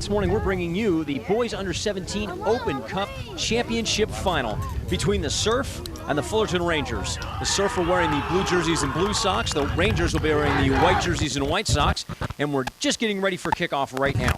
This morning we're bringing you the Boys Under 17 Open Cup Championship Final between the Surf and the Fullerton Rangers. The Surf are wearing the blue jerseys and blue socks. The Rangers will be wearing the white jerseys and white socks. And we're just getting ready for kickoff right now.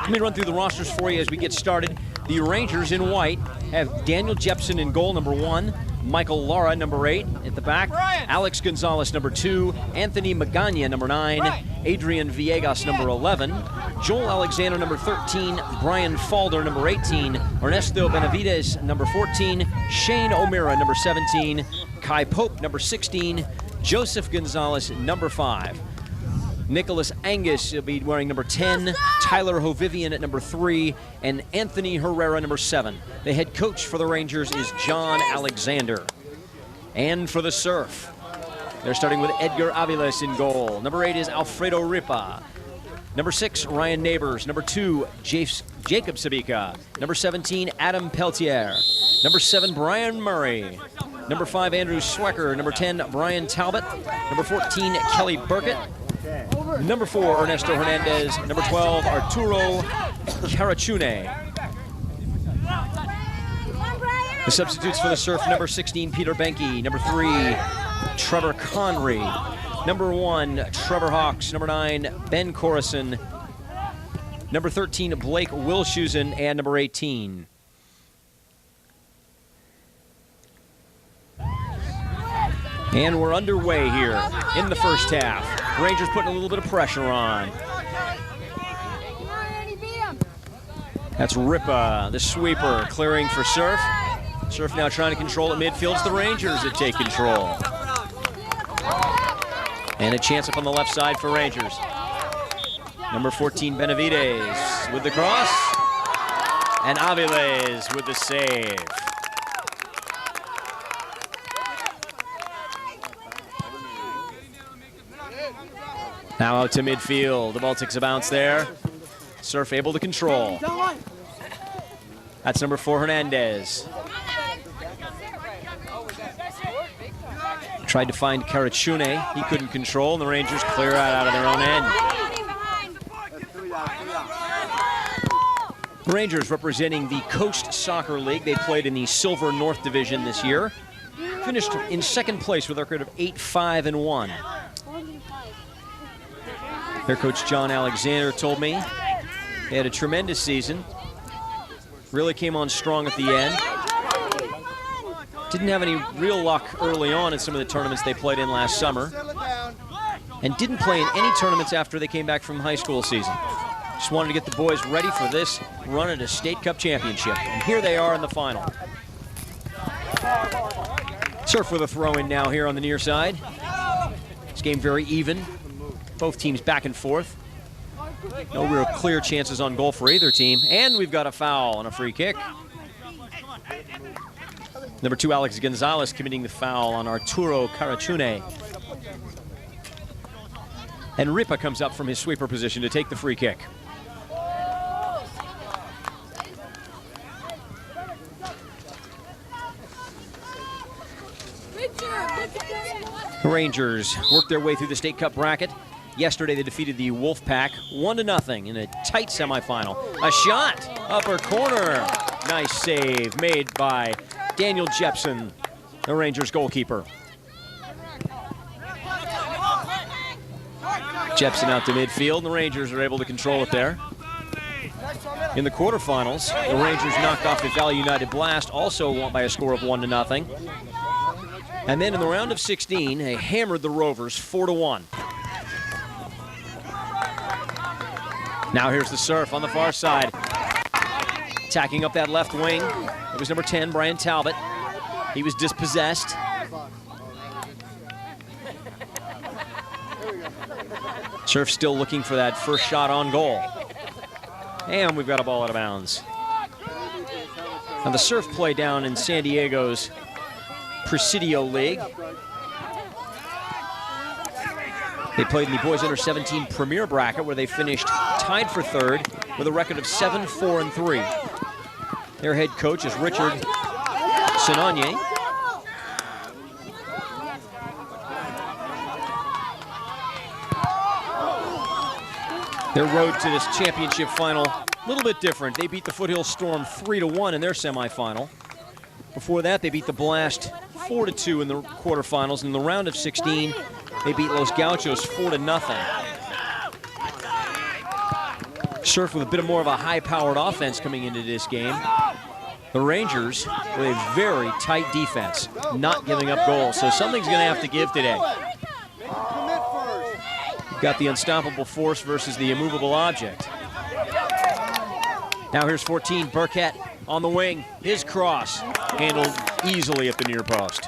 Let me run through the rosters for you as we get started. The Rangers in white have Daniel Jepson in goal, number 1. Michael Lara, number 8, at the back. Alex Gonzalez, number 2. Anthony Magana, number 9. Adrian Villegas, number 11. Joel Alexander, number 13. Brian Falder, number 18. Ernesto Benavides, number 14. Shane O'Meara, number 17. Kai Pope, number 16. Joseph Gonzalez, number 5. Nicholas Angus will be wearing number 10, Tyler Hovivian at number 3, and Anthony Herrera, number 7. The head coach for the Rangers is John Alexander. And for the Surf, they're starting with Edgar Aviles in goal. Number 8 is Alfredo Ripa. Number 6, Ryan Neighbors. Number 2, Jacob Sabika. Number 17, Adam Peltier. Number 7, Brian Murray. Number 5, Andrew Swecker. Number 10, Brian Talbot. Number 14, Kelly Burkett. Number 4, Ernesto Hernandez. Number 12, Arturo Carachune. The substitutes for the Surf, number 16, Peter Benke. Number 3, Trevor Conry. Number 1, Trevor Hawks. Number 9, Ben Corison. Number 13, Blake Wilshusen. And number 18. And we're underway here in the first half. Rangers putting a little bit of pressure on. That's Ripa, the sweeper, clearing for Surf. Surf now trying to control at midfield. It's the Rangers that take control. And a chance up on the left side for Rangers. Number 14, Benavides with the cross. And Aviles with the save. Now out to midfield. The ball takes a bounce there. Surf able to control. That's number 4, Hernandez. Tried to find Carachune. He couldn't control, and the Rangers clear it out of their own end. The Rangers representing the Coast Soccer League. They played in the Silver North Division this year. Finished in second place with a record of 8-5-1. Their coach John Alexander told me they had a tremendous season. Really came on strong at the end. Didn't have any real luck early on in some of the tournaments they played in last summer. And didn't play in any tournaments after they came back from high school season. Just wanted to get the boys ready for this run at a state cup championship. And here they are in the final. Surf with a throw in now here on the near side. This game very even. Both teams back and forth. No real clear chances on goal for either team. And we've got a foul on a free kick. Number 2, Alex Gonzalez committing the foul on Arturo Carachune. And Ripa comes up from his sweeper position to take the free kick. The Rangers work their way through the State Cup bracket. Yesterday they defeated the Wolfpack 1-0 in a tight semifinal. A shot, upper corner. Nice save made by Daniel Jepson, the Rangers goalkeeper. Jepson out to midfield, and the Rangers are able to control it there. In the quarterfinals, the Rangers knocked off the Valley United Blast, also won by a score of 1-0. And then in the round of 16, they hammered the Rovers 4-1. Now here's the Surf on the far side. Attacking up that left wing. It was number 10, Brian Talbot. He was dispossessed. Surf still looking for that first shot on goal. And we've got a ball out of bounds. Now the Surf play down in San Diego's Presidio League. They played in the Boys Under 17 Premier Bracket, where they finished tied for 3rd with a record of 7-4-3. Their head coach is Richard Sinanye. Their road to this championship final, a little bit different. They beat the Foothill Storm 3-1 in their semifinal. Before that, they beat the Blast 4-2 in the quarterfinals. In the round of 16, they beat Los Gauchos 4-0. Surf with a bit more of a high-powered offense coming into this game. The Rangers with a very tight defense, not giving up goals. So something's going to have to give today. Got the unstoppable force versus the immovable object. Now here's 14, Burkett on the wing. His cross handled easily at the near post.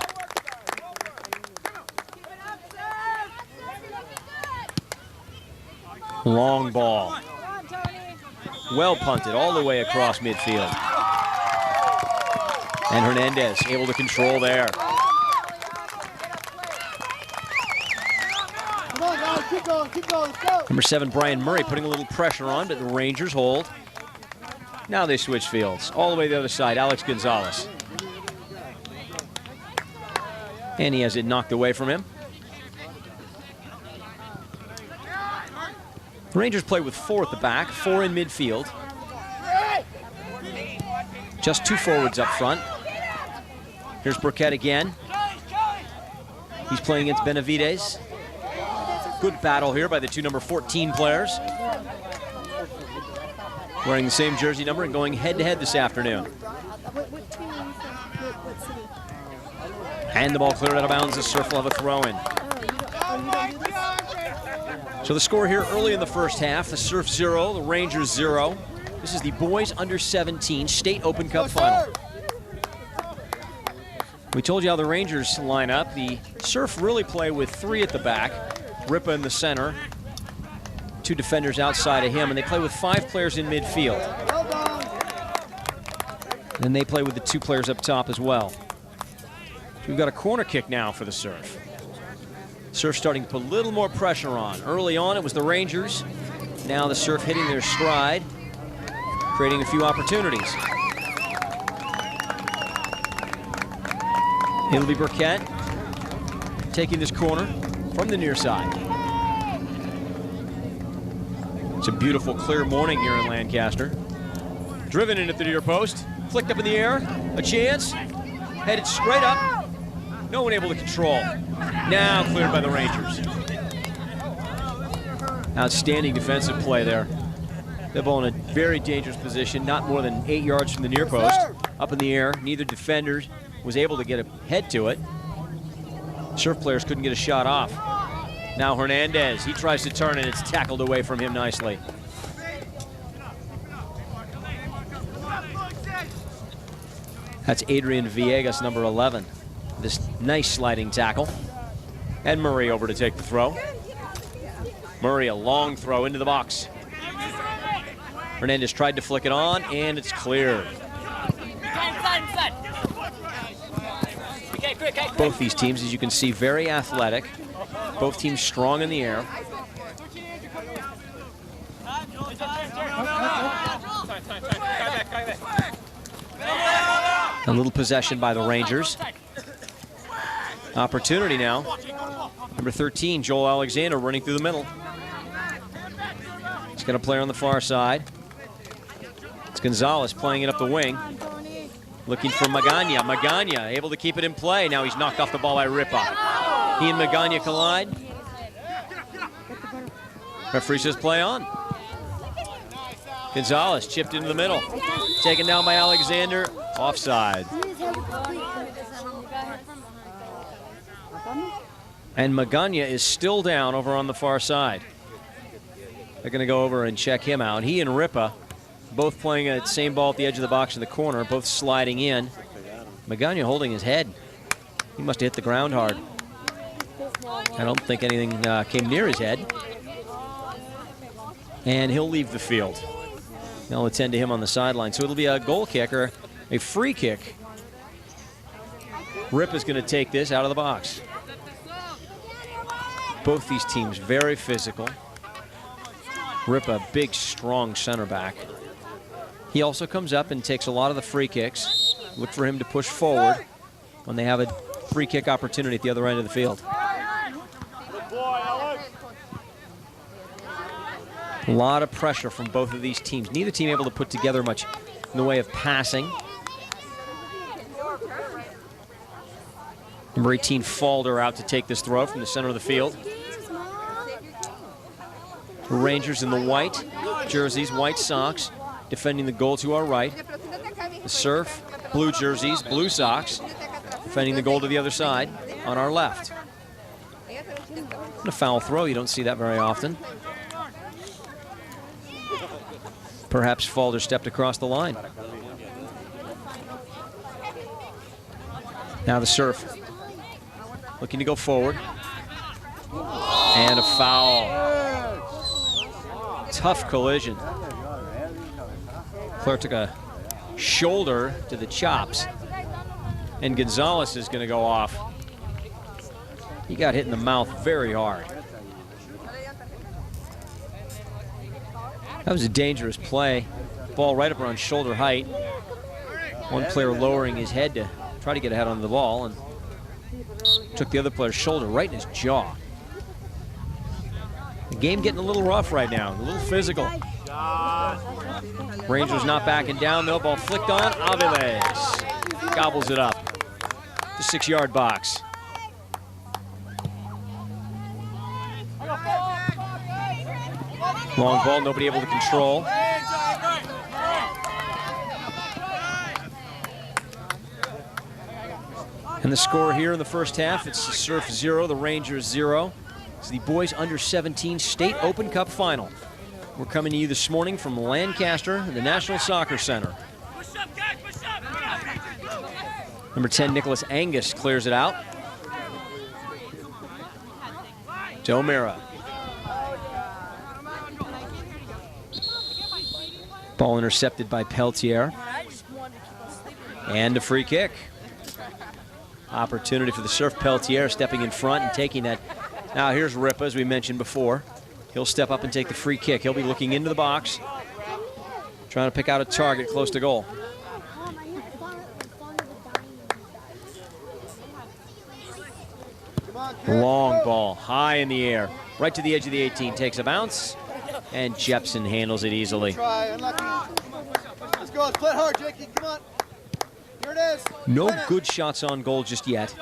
Long ball. Well punted all the way across midfield. And Hernandez able to control there. Keep going, let's go. Number 7, Brian Murray putting a little pressure on, but the Rangers hold. Now they switch fields. All the way to the other side, Alex Gonzalez. And he has it knocked away from him. The Rangers play with 4 at the back, 4 in midfield. Just 2 forwards up front. Here's Burkett again. He's playing against Benavides. Good battle here by the 2 number 14 players. Wearing the same jersey number and going head-to-head this afternoon. And the ball cleared out of bounds. The Surf will have a throw-in. So the score here early in the first half, the Surf 0, the Rangers 0. This is the boys under 17 State Open Cup final. We told you how the Rangers line up. The Surf really play with 3 at the back. Ripa in the center, 2 defenders outside of him, and they play with 5 players in midfield. And they play with the 2 players up top as well. We've got a corner kick now for the Surf. Surf starting to put a little more pressure on. Early on, it was the Rangers. Now the Surf hitting their stride, creating a few opportunities. It'll be Burkett taking this corner from the near side. It's a beautiful, clear morning here in Lancaster. Driven in at the near post, flicked up in the air, a chance, headed straight up. No one able to control. Now cleared by the Rangers. Outstanding defensive play there. The ball in a very dangerous position, not more than 8 yards from the near post. Up in the air, neither defender was able to get a head to it. Surf players couldn't get a shot off. Now Hernandez, he tries to turn and it's tackled away from him nicely. That's Adrian Villegas, number 11. This nice sliding tackle. And Murray over to take the throw. Murray, a long throw into the box. Hernandez tried to flick it on and it's cleared. Both these teams, as you can see, very athletic. Both teams strong in the air. A little possession by the Rangers. Opportunity now. Number 13, Joel Alexander running through the middle. He's got a player on the far side. It's Gonzalez playing it up the wing. Looking for Magana. Magana able to keep it in play. Now he's knocked off the ball by Ripa. He and Magana collide. Referee says play on. Gonzalez chipped into the middle. Taken down by Alexander. Offside. And Magana is still down over on the far side. They're going to go over and check him out. He and Ripa both playing at the same ball at the edge of the box in the corner, both sliding in. Magana holding his head. He must have hit the ground hard. I don't think anything came near his head. And he'll leave the field. They'll attend to him on the sideline. So it'll be a goal kick or a free kick. Rip is going to take this out of the box. Both these teams very physical. Rip, a big, strong center back. He also comes up and takes a lot of the free kicks. Look for him to push forward when they have a free kick opportunity at the other end of the field. A lot of pressure from both of these teams. Neither team able to put together much in the way of passing. Number 18, Falder, out to take this throw from the center of the field. The Rangers in the white jerseys, white socks, defending the goal to our right. The Surf, blue jerseys, blue socks, defending the goal to the other side on our left. And a foul throw, you don't see that very often. Perhaps Falder stepped across the line. Now the Surf looking to go forward. And a foul. Tough collision. Claire took a shoulder to the chops. And Gonzalez is going to go off. He got hit in the mouth very hard. That was a dangerous play. Ball right up around shoulder height. One player lowering his head to try to get a head on the ball and took the other player's shoulder right in his jaw. The game getting a little rough right now, a little physical. Rangers not backing down, no ball flicked on. Aviles gobbles it up. The 6-yard box. Long ball, nobody able to control. And the score here in the first half, it's the Surf 0, the Rangers 0. It's the Boys Under 17 State Open Cup Final. We're coming to you this morning from Lancaster, the National Soccer Center. Number 10, Nicholas Angus clears it out. To O'Meara. Ball intercepted by Peltier. And a free kick. Opportunity for the Surf. Peltier stepping in front and taking that. Now here's Ripa, as we mentioned before. He'll step up and take the free kick. He'll be looking into the box, trying to pick out a target close to goal. Long ball, high in the air, right to the edge of the 18. Takes a bounce, and Jepson handles it easily. Let's go, let's play hard, Jakey, come on. Here it is. No good shots on goal just yet.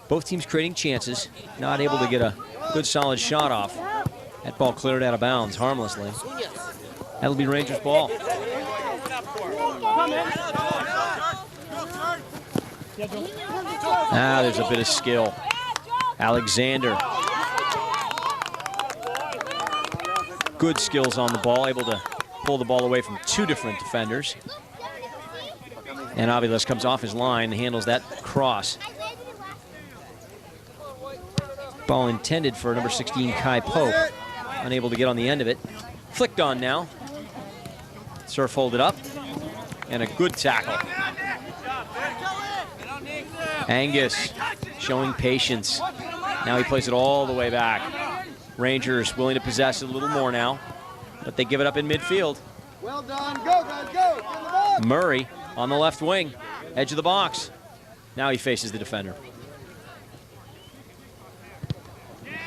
Both teams creating chances, not able to get a good solid shot off. That ball cleared out of bounds harmlessly. That'll be Rangers ball. Ah, there's a bit of skill. Alexander. Good skills on the ball, able to pull the ball away from two different defenders. And Aviles comes off his line and handles that cross. Ball intended for number 16, Kai Pope. Unable to get on the end of it. Flicked on now. Surf hold it up. And a good tackle. Angus showing patience. Now he plays it all the way back. Rangers willing to possess it a little more now, but they give it up in midfield. Well done, go guys, go. Murray on the left wing, edge of the box. Now he faces the defender.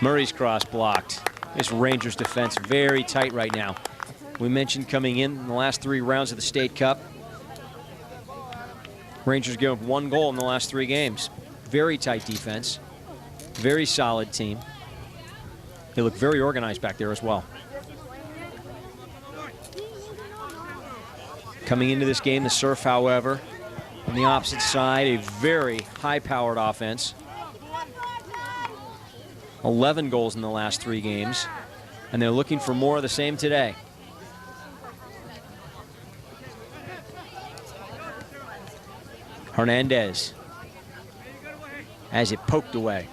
Murray's cross blocked. This Rangers defense very tight right now. We mentioned coming in the last 3 rounds of the State Cup. Rangers give up 1 goal in the last 3 games. Very tight defense. Very solid team. They look very organized back there as well. Coming into this game, the Surf, however, on the opposite side, a very high-powered offense. 11 goals in the last 3 games, and they're looking for more of the same today. Hernandez as it poked away.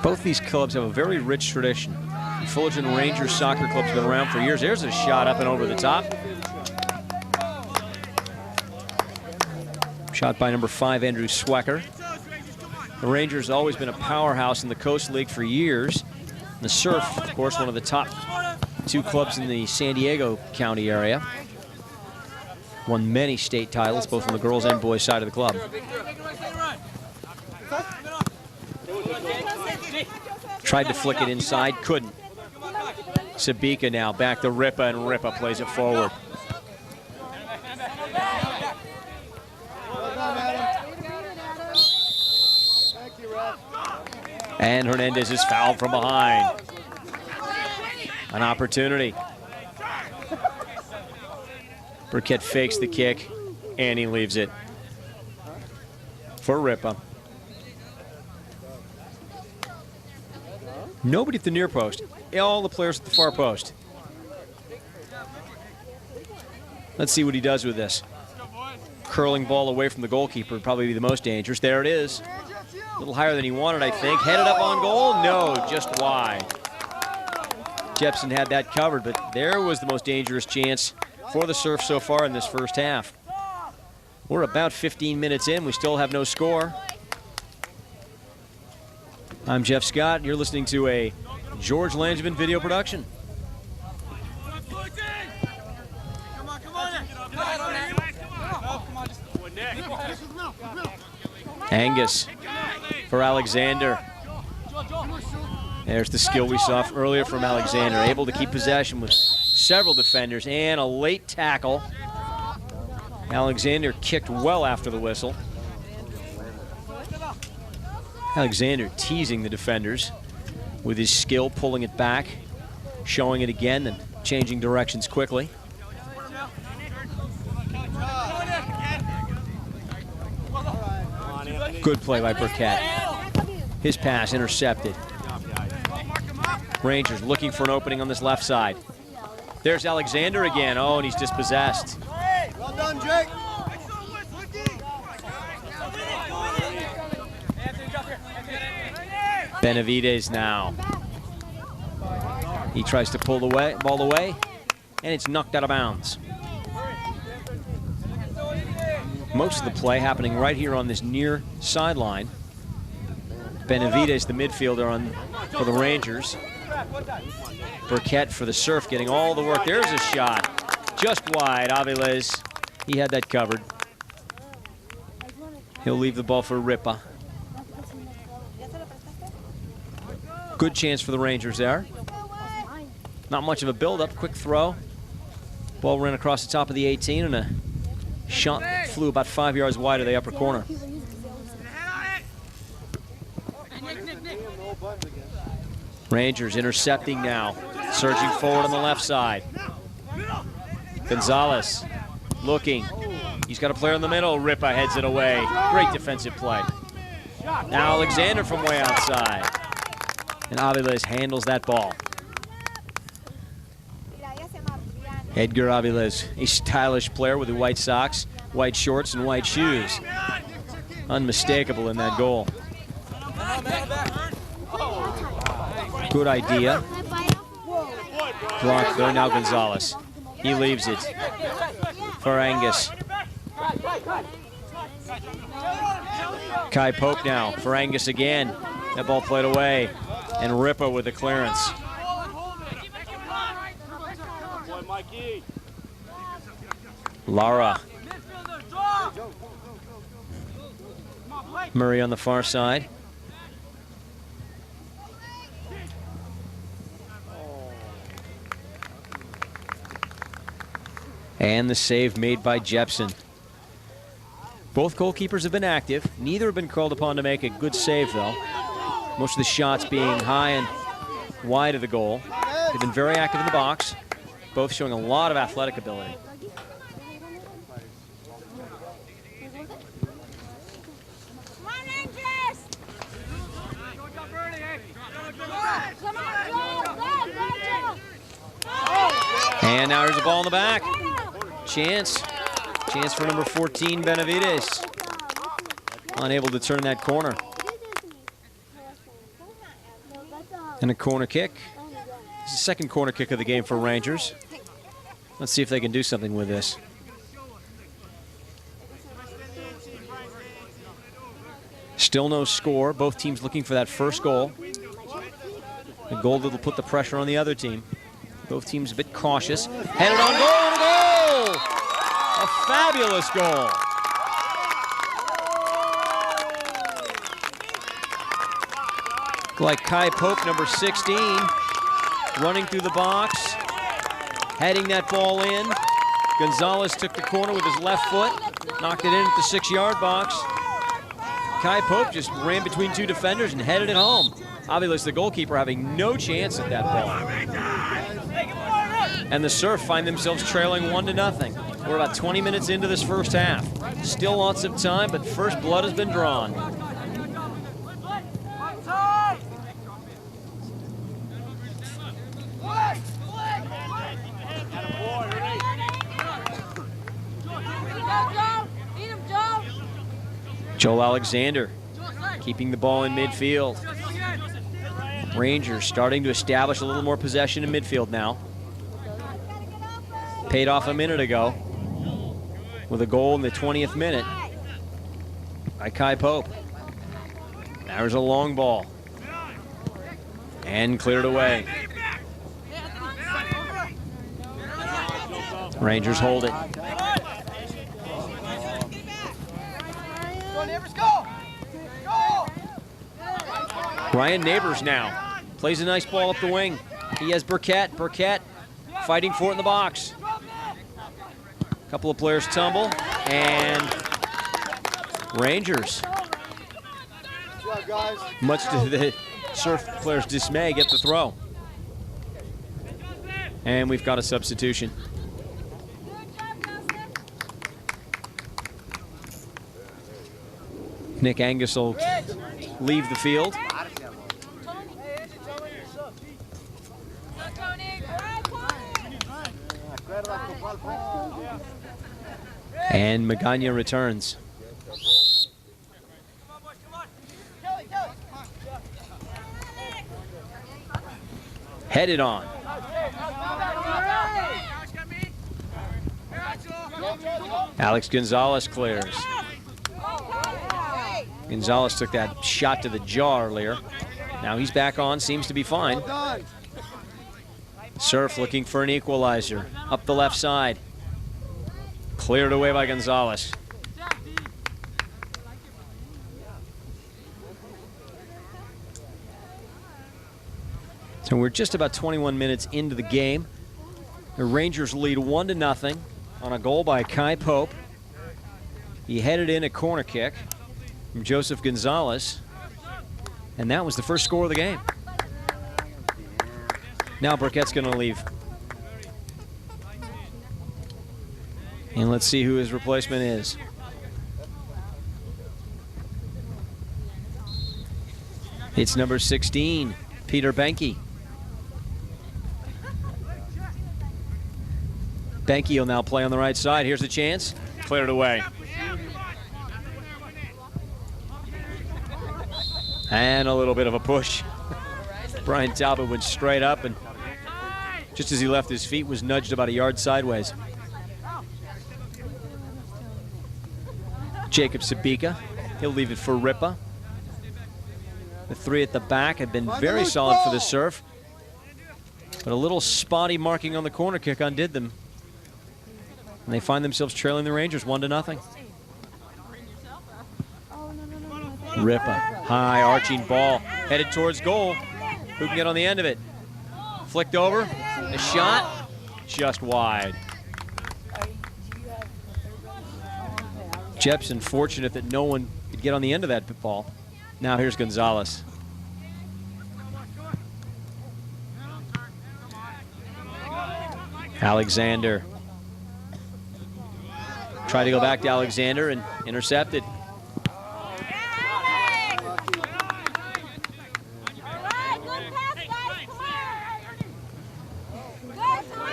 Both these clubs have a very rich tradition. The Fullerton Rangers Soccer Club's been around for years. There's a shot up and over the top. Shot by number 5, Andrew Swecker. The Rangers have always been a powerhouse in the Coast League for years. The Surf, of course, one of the top 2 clubs in the San Diego County area. Won many state titles, both on the girls and boys side of the club. Tried to flick it inside, couldn't. Sabika now back to Ripa, and Ripa plays it forward. Well done, Adam. Thank you, ref. And Hernandez is fouled from behind. An opportunity. Burkett fakes the kick, and he leaves it for Ripa. Nobody at the near post. All the players at the far post. Let's see what he does with this. Curling ball away from the goalkeeper would probably be the most dangerous. There it is. A little higher than he wanted, I think. Headed up on goal? No, just wide. Jepson had that covered, but there was the most dangerous chance for the Surf so far in this first half. We're about 15 minutes in. We still have no score. I'm Jeff Scott. You're listening to a George Langevin video production. Angus for Alexander. There's the skill we saw earlier from Alexander. Able to keep possession with several defenders and a late tackle. Alexander kicked well after the whistle. Alexander teasing the defenders with his skill, pulling it back, showing it again, and changing directions quickly. Good play by Burkett. His pass intercepted. Rangers looking for an opening on this left side. There's Alexander again. Oh, and he's dispossessed. Well done, Jake. Benavides now. He tries to pull the ball away, and it's knocked out of bounds. Most of the play happening right here on this near sideline. Benavides, the midfielder for the Rangers. Burkett for the Surf getting all the work. There's a shot. Just wide. Aviles, he had that covered. He'll leave the ball for Ripa. Good chance for the Rangers there. Not much of a build-up. Quick throw. Ball ran across the top of the 18, and a shot flew about 5 yards wide of the upper corner. Rangers intercepting now. Surging forward on the left side. Gonzalez looking. He's got a player in the middle. Ripa heads it away. Great defensive play. Now Alexander from way outside. And Aviles handles that ball. Edgar Aviles, a stylish player with the white socks, white shorts, and white shoes. Unmistakable in that goal. Good idea. Blocked there, now Gonzalez. He leaves it for Angus. Kai Pope now for Angus again. That ball played away. And Ripa with the clearance. Lara. Murray on the far side. And the save made by Jepson. Both goalkeepers have been active. Neither have been called upon to make a good save, though. Most of the shots being high and wide of the goal. They've been very active in the box, both showing a lot of athletic ability. And now there's a ball in the back. Chance for number 14, Benavides. Unable to turn that corner. And a corner kick. It's the second corner kick of the game for Rangers. Let's see if they can do something with this. Still no score. Both teams looking for that first goal. A goal that'll put the pressure on the other team. Both teams a bit cautious. Headed on goal, and a goal! A fabulous goal. Like Kai Pope, number 16, running through the box, heading that ball in. Gonzalez took the corner with his left foot, knocked it in at the 6-yard box. Kai Pope just ran between two defenders and headed it home. Obviously, the goalkeeper having no chance at that ball. And the Surf find themselves trailing 1-0. We're about 20 minutes into this first half. Still lots of time, but first blood has been drawn. Joel Alexander keeping the ball in midfield. Rangers starting to establish a little more possession in midfield now. Paid off a minute ago with a goal in the 20th minute by Kai Pope. There's a long ball. And cleared away. Rangers hold it. Ryan Neighbors now plays a nice ball up the wing. He has Burkett. Burkett fighting for it in the box. A couple of players tumble, and Rangers, much to the Surf players' dismay, get the throw. And we've got a substitution. Nick Angus will leave the field. And Magana returns. Headed on. Alex Gonzalez clears. Gonzalez took that shot to the jaw earlier. Now he's back on, seems to be fine. Surf looking for an equalizer. Up the left side. Cleared away by Gonzalez. So we're just about 21 minutes into the game. The Rangers lead 1-0 on a goal by Kai Pope. He headed in a corner kick from Joseph Gonzalez. And that was the first score of the game. Now Burkett's going to leave. And let's see who his replacement is. It's number 16, Peter Benke. Benke will now play on the right side. Here's the chance. Cleared away. And a little bit of a push. Brian Talbot went straight up, and just as he left his feet, was nudged about a yard sideways. Jacob Sabika, he'll leave it for Ripa. The three at the back have been very solid for the Surf, but a little spotty marking on the corner kick undid them. And they find themselves trailing the Rangers 1-0. Ripa, high arching ball, headed towards goal. Who can get on the end of it? Flicked over, a shot, just wide. Jepson fortunate that no one could get on the end of that ball. Now here's Gonzalez. Alexander. Tried to go back to Alexander and intercepted.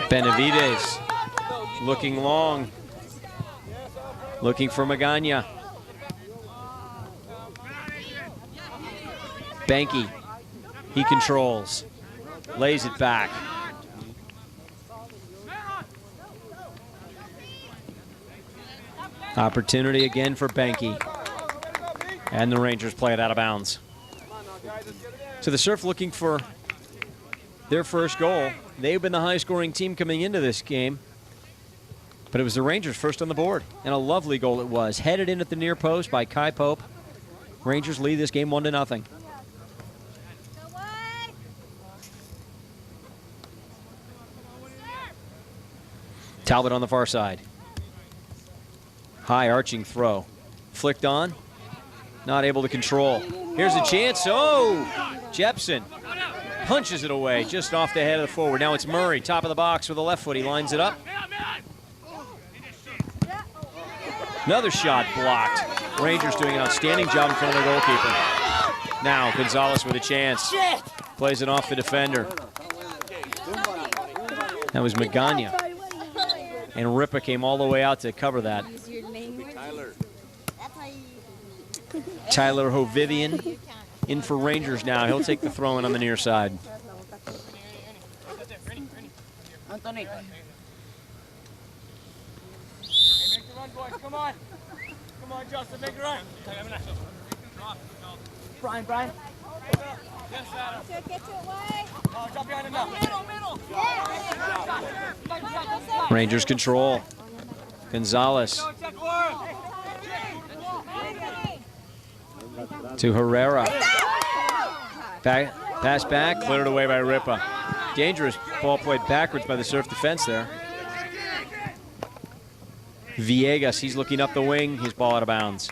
Benavides looking long. Looking for Magana. Benke, he controls, lays it back. Opportunity again for Benke. And the Rangers play it out of bounds. So the Surf looking for their first goal. They've been the high-scoring team coming into this game. But it was the Rangers first on the board, and a lovely goal it was. Headed in at the near post by Kai Pope. Rangers lead this game 1-0. Talbot on the far side. High arching throw. Flicked on. Not able to control. Here's a chance. Oh! Jepson punches it away just off the head of the forward. Now it's Murray, top of the box with the left foot. He lines it up. Another shot blocked. Rangers doing an outstanding job in front of their goalkeeper. Now Gonzalez with a chance. Plays it off the defender. That was Magana. And Ripa came all the way out to cover that. Tyler Hovivian in for Rangers now. He'll take the throw in on the near side. Anthony. Come on. Come on, Justin, make it run. Brian. Yes, Adam. Get to it, Wade. Oh, jump behind him now. Middle. Rangers control. Gonzalez. To Herrera. Pass back, cleared away by Ripa. Dangerous ball played backwards by the Surf defense there. Villegas, he's looking up the wing, his ball out of bounds.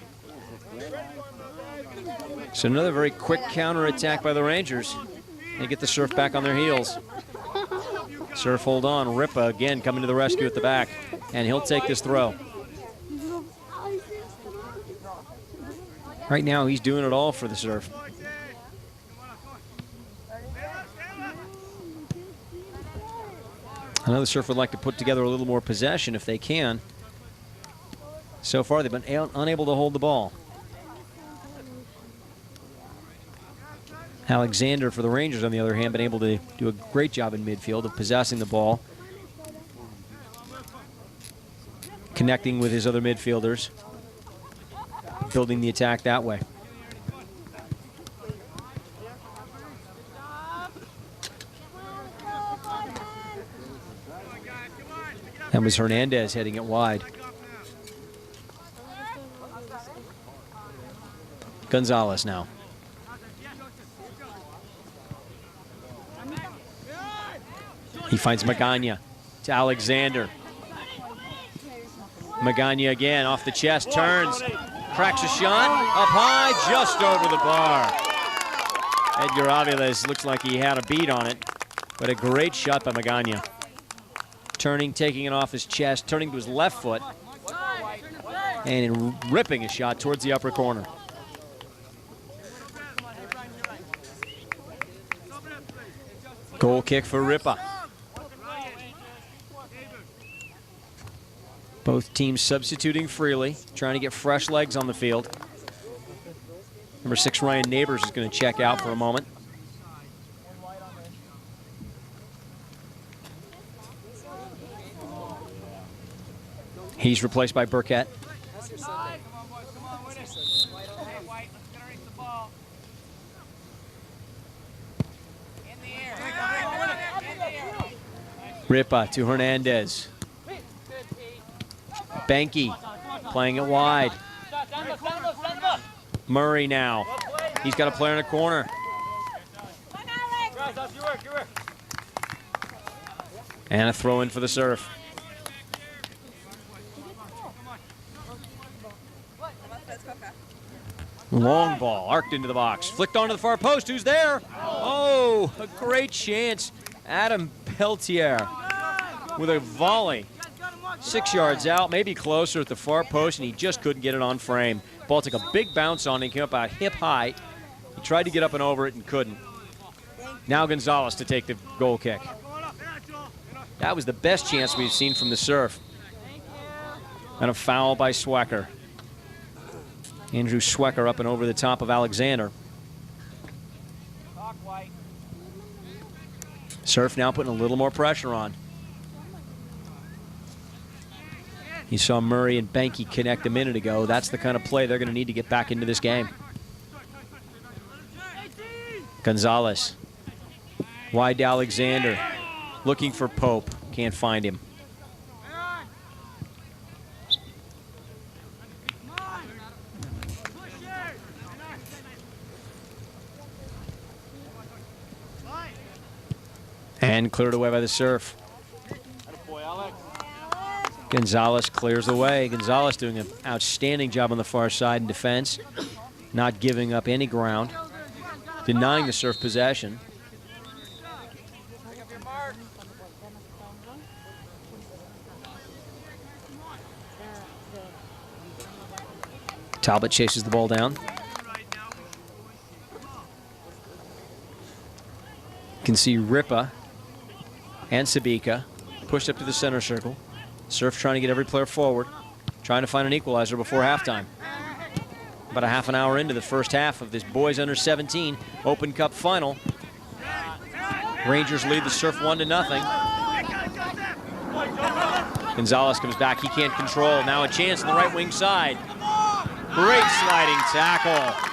So another very quick counter attack by the Rangers. They get the Surf back on their heels. Surf hold on, Ripa again coming to the rescue at the back, and he'll take this throw. Right now he's doing it all for the Surf. I know the Surf would like to put together a little more possession if they can. So far, they've been unable to hold the ball. Alexander for the Rangers, on the other hand, been able to do a great job in midfield of possessing the ball, connecting with his other midfielders, building the attack that way. That was Hernandez heading it wide. Gonzalez now. He finds Magana to Alexander. Magana again off the chest, turns, cracks a shot, up high, just over the bar. Edgar Aviles looks like he had a beat on it, but a great shot by Magana. Turning, taking it off his chest, turning to his left foot, and ripping a shot towards the upper corner. Goal kick for Ripa. Both teams substituting freely, trying to get fresh legs on the field. Number 6, Ryan Neighbors, is going to check out for a moment. He's replaced by Burkett. Ripa to Hernandez. Banky playing it wide. Murray now. He's got a player in the corner. And a throw in for the Surf. Long ball, arced into the box. Flicked onto the far post. Who's there? Oh, a great chance. Adam Peltier with a volley. 6 yards out, maybe closer at the far post, and he just couldn't get it on frame. Ball took a big bounce on it, came up about hip high. He tried to get up and over it and couldn't. Now Gonzalez to take the goal kick. That was the best chance we've seen from the Surf. And a foul by Swecker. Andrew Swecker up and over the top of Alexander. Surf now putting a little more pressure on. You saw Murray and Banky connect a minute ago. That's the kind of play they're going to need to get back into this game. Gonzalez. Wide to Alexander. Looking for Pope. Can't find him. And cleared away by the Surf. Gonzalez clears the way. Gonzalez doing an outstanding job on the far side in defense, not giving up any ground, denying the serve possession. Talbot chases the ball down. You can see Ripa and Sabika pushed up to the center circle. Surf trying to get every player forward, trying to find an equalizer before halftime. About a half an hour into the first half of this boys under 17 Open Cup final. Rangers lead the Surf 1-0. Gonzalez comes back, he can't control. Now a chance on the right wing side. Great sliding tackle.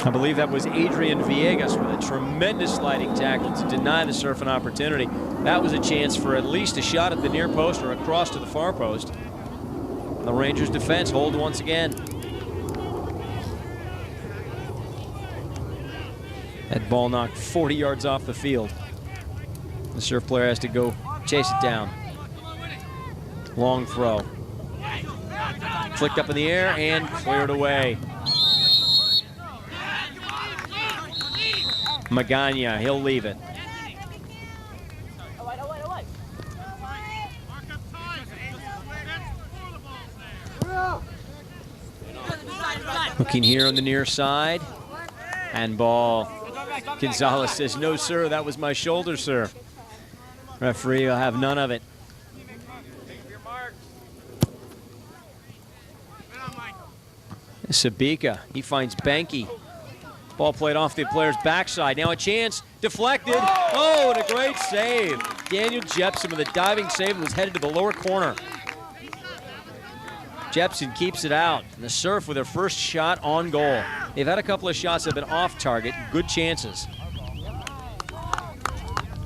I believe that was Adrian Villegas with a tremendous sliding tackle to deny the Surf an opportunity. That was a chance for at least a shot at the near post or across to the far post. The Rangers defense hold once again. That ball knocked 40 yards off the field. The Surf player has to go chase it down. Long throw. Flicked up in the air and cleared away. Magana, he'll leave it. Looking here on the near side. And ball. Gonzalez says, no, sir, that was my shoulder, sir. Referee will have none of it. Sabika, he finds Banky. Ball played off the player's backside. Now a chance, deflected. Oh, and a great save. Daniel Jepson with a diving save that was headed to the lower corner. Jepson keeps it out. And the Surf with their first shot on goal. They've had a couple of shots that have been off target, good chances.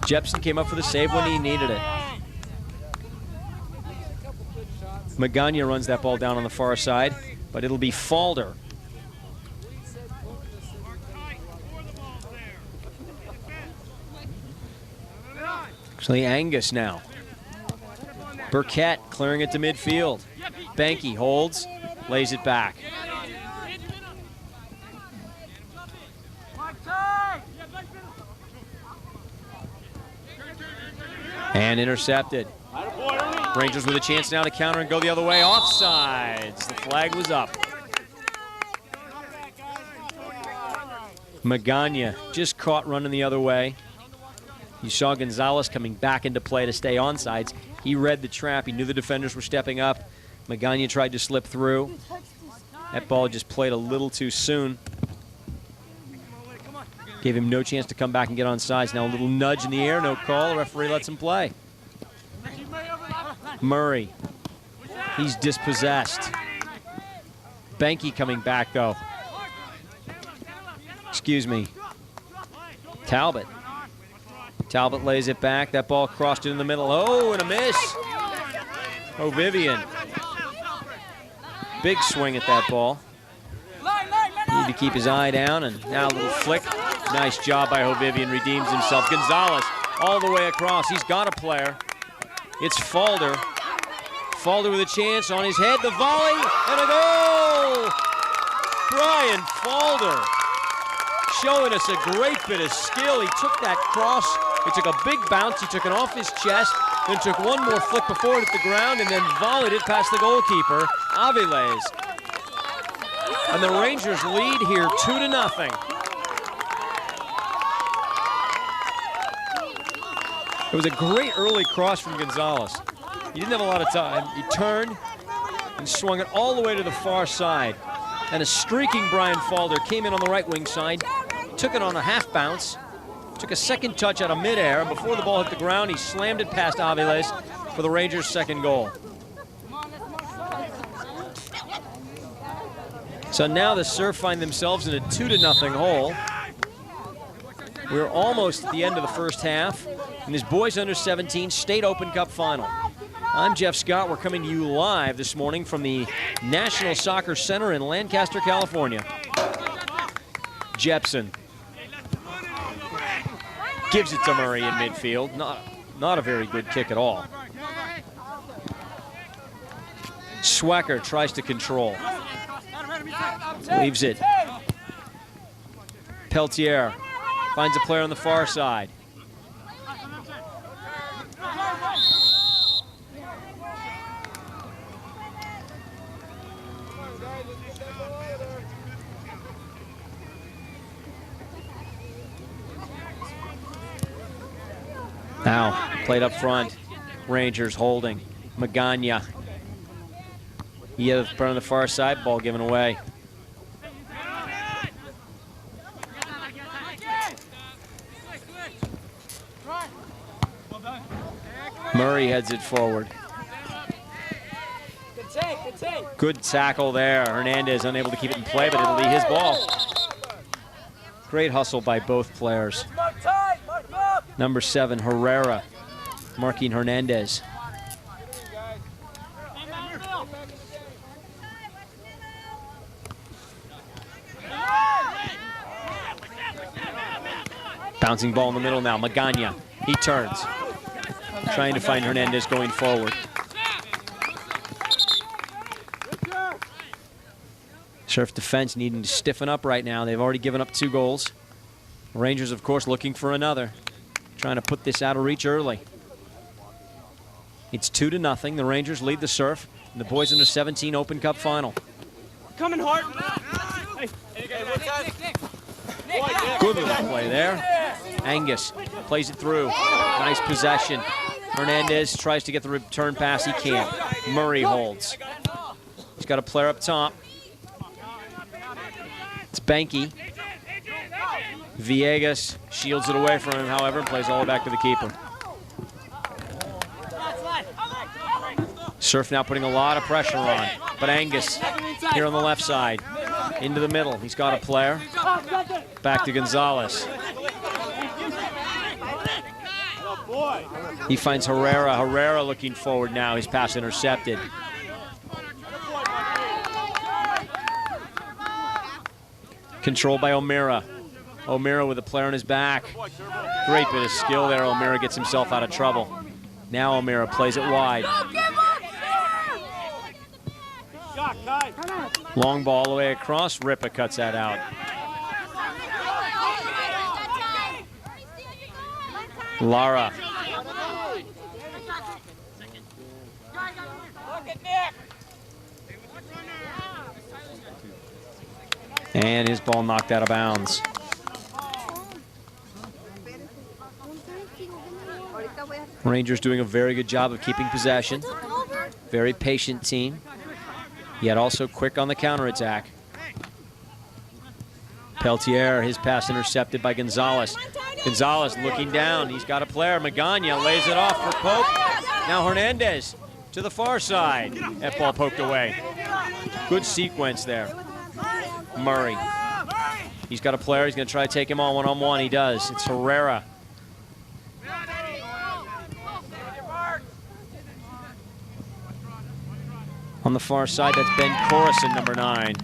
Jepson came up for the save when he needed it. Magana runs that ball down on the far side, but it'll be Falder. Actually, Angus now. Burkett clearing it to midfield. Banky holds, lays it back. And intercepted. Rangers with a chance now to counter and go the other way. Offsides. The flag was up. Magana just caught running the other way. You saw Gonzalez coming back into play to stay onside. He read the trap. He knew the defenders were stepping up. Magana tried to slip through. That ball just played a little too soon. Gave him no chance to come back and get on sides. Now a little nudge in the air, no call. The referee lets him play. Murray, he's dispossessed. Banky coming back though. Excuse me. Talbot. Talbot lays it back. That ball crossed in the middle. Oh, and a miss. O'Vivian. Big swing at that ball. Need to keep his eye down, and now a little flick. Nice job by O'Vivian, redeems himself. Gonzalez all the way across. He's got a player. It's Falder. Falder with a chance on his head. The volley and a goal! Brian Falder showing us a great bit of skill. He took that cross. He took a big bounce. He took it off his chest, then took one more flick before it hit the ground, and then volleyed it past the goalkeeper, Aviles. And the Rangers lead here 2-0. It was a great early cross from Gonzalez. He didn't have a lot of time. He turned and swung it all the way to the far side. And a streaking Brian Falder came in on the right wing side, took it on a half bounce, took a second touch out of midair, and before the ball hit the ground, he slammed it past Aviles for the Rangers' second goal. So now the Surf find themselves in a 2-0 hole. We're almost at the end of the first half in this boys under 17 State Open Cup final. I'm Jeff Scott. We're coming to you live this morning from the National Soccer Center in Lancaster, California. Jepson Gives it to Murray in midfield. Not a very good kick at all. Swecker tries to control. Leaves it. Peltier finds a player on the far side. Now, played up front. Rangers holding. Magana. He had a player on the far side, ball given away. Murray heads it forward. Good tackle there. Hernandez unable to keep it in play, but it'll be his ball. Great hustle by both players. Number 7, Herrera, marking Hernandez. Bouncing ball in the middle now, Magana. He turns, trying to find Hernandez going forward. Surf defense needing to stiffen up right now. They've already given up 2 goals. Rangers, of course, looking for another. Trying to put this out of reach early. It's 2-0. The Rangers lead the Surf in the Boys Under 17 Open Cup Final. Coming hard. Good little play there. Angus plays it through. Nice possession. Hernandez tries to get the return pass. He can't. Murray holds. He's got a player up top. It's Banky. Villegas shields it away from him, however, and plays all the way back to the keeper. Surf now putting a lot of pressure on, but Angus here on the left side, into the middle. He's got a player. Back to Gonzalez. He finds Herrera. Herrera looking forward now. His pass intercepted. Controlled by O'Meara. O'Meara with a player on his back. Great bit of skill there. O'Meara gets himself out of trouble. Now O'Meara plays it wide. Long ball all the way across. Ripa cuts that out. Lara. And his ball knocked out of bounds. Rangers doing a very good job of keeping possession. Very patient team, yet also quick on the counterattack. Peltier, his pass intercepted by Gonzalez. Gonzalez looking down. He's got a player. Magana lays it off for Pope. Now Hernandez to the far side. That ball poked away. Good sequence there. Murray. He's got a player. He's going to try to take him on one-on-one. He does. It's Herrera. On the far side, that's Ben Coruscant, number 9.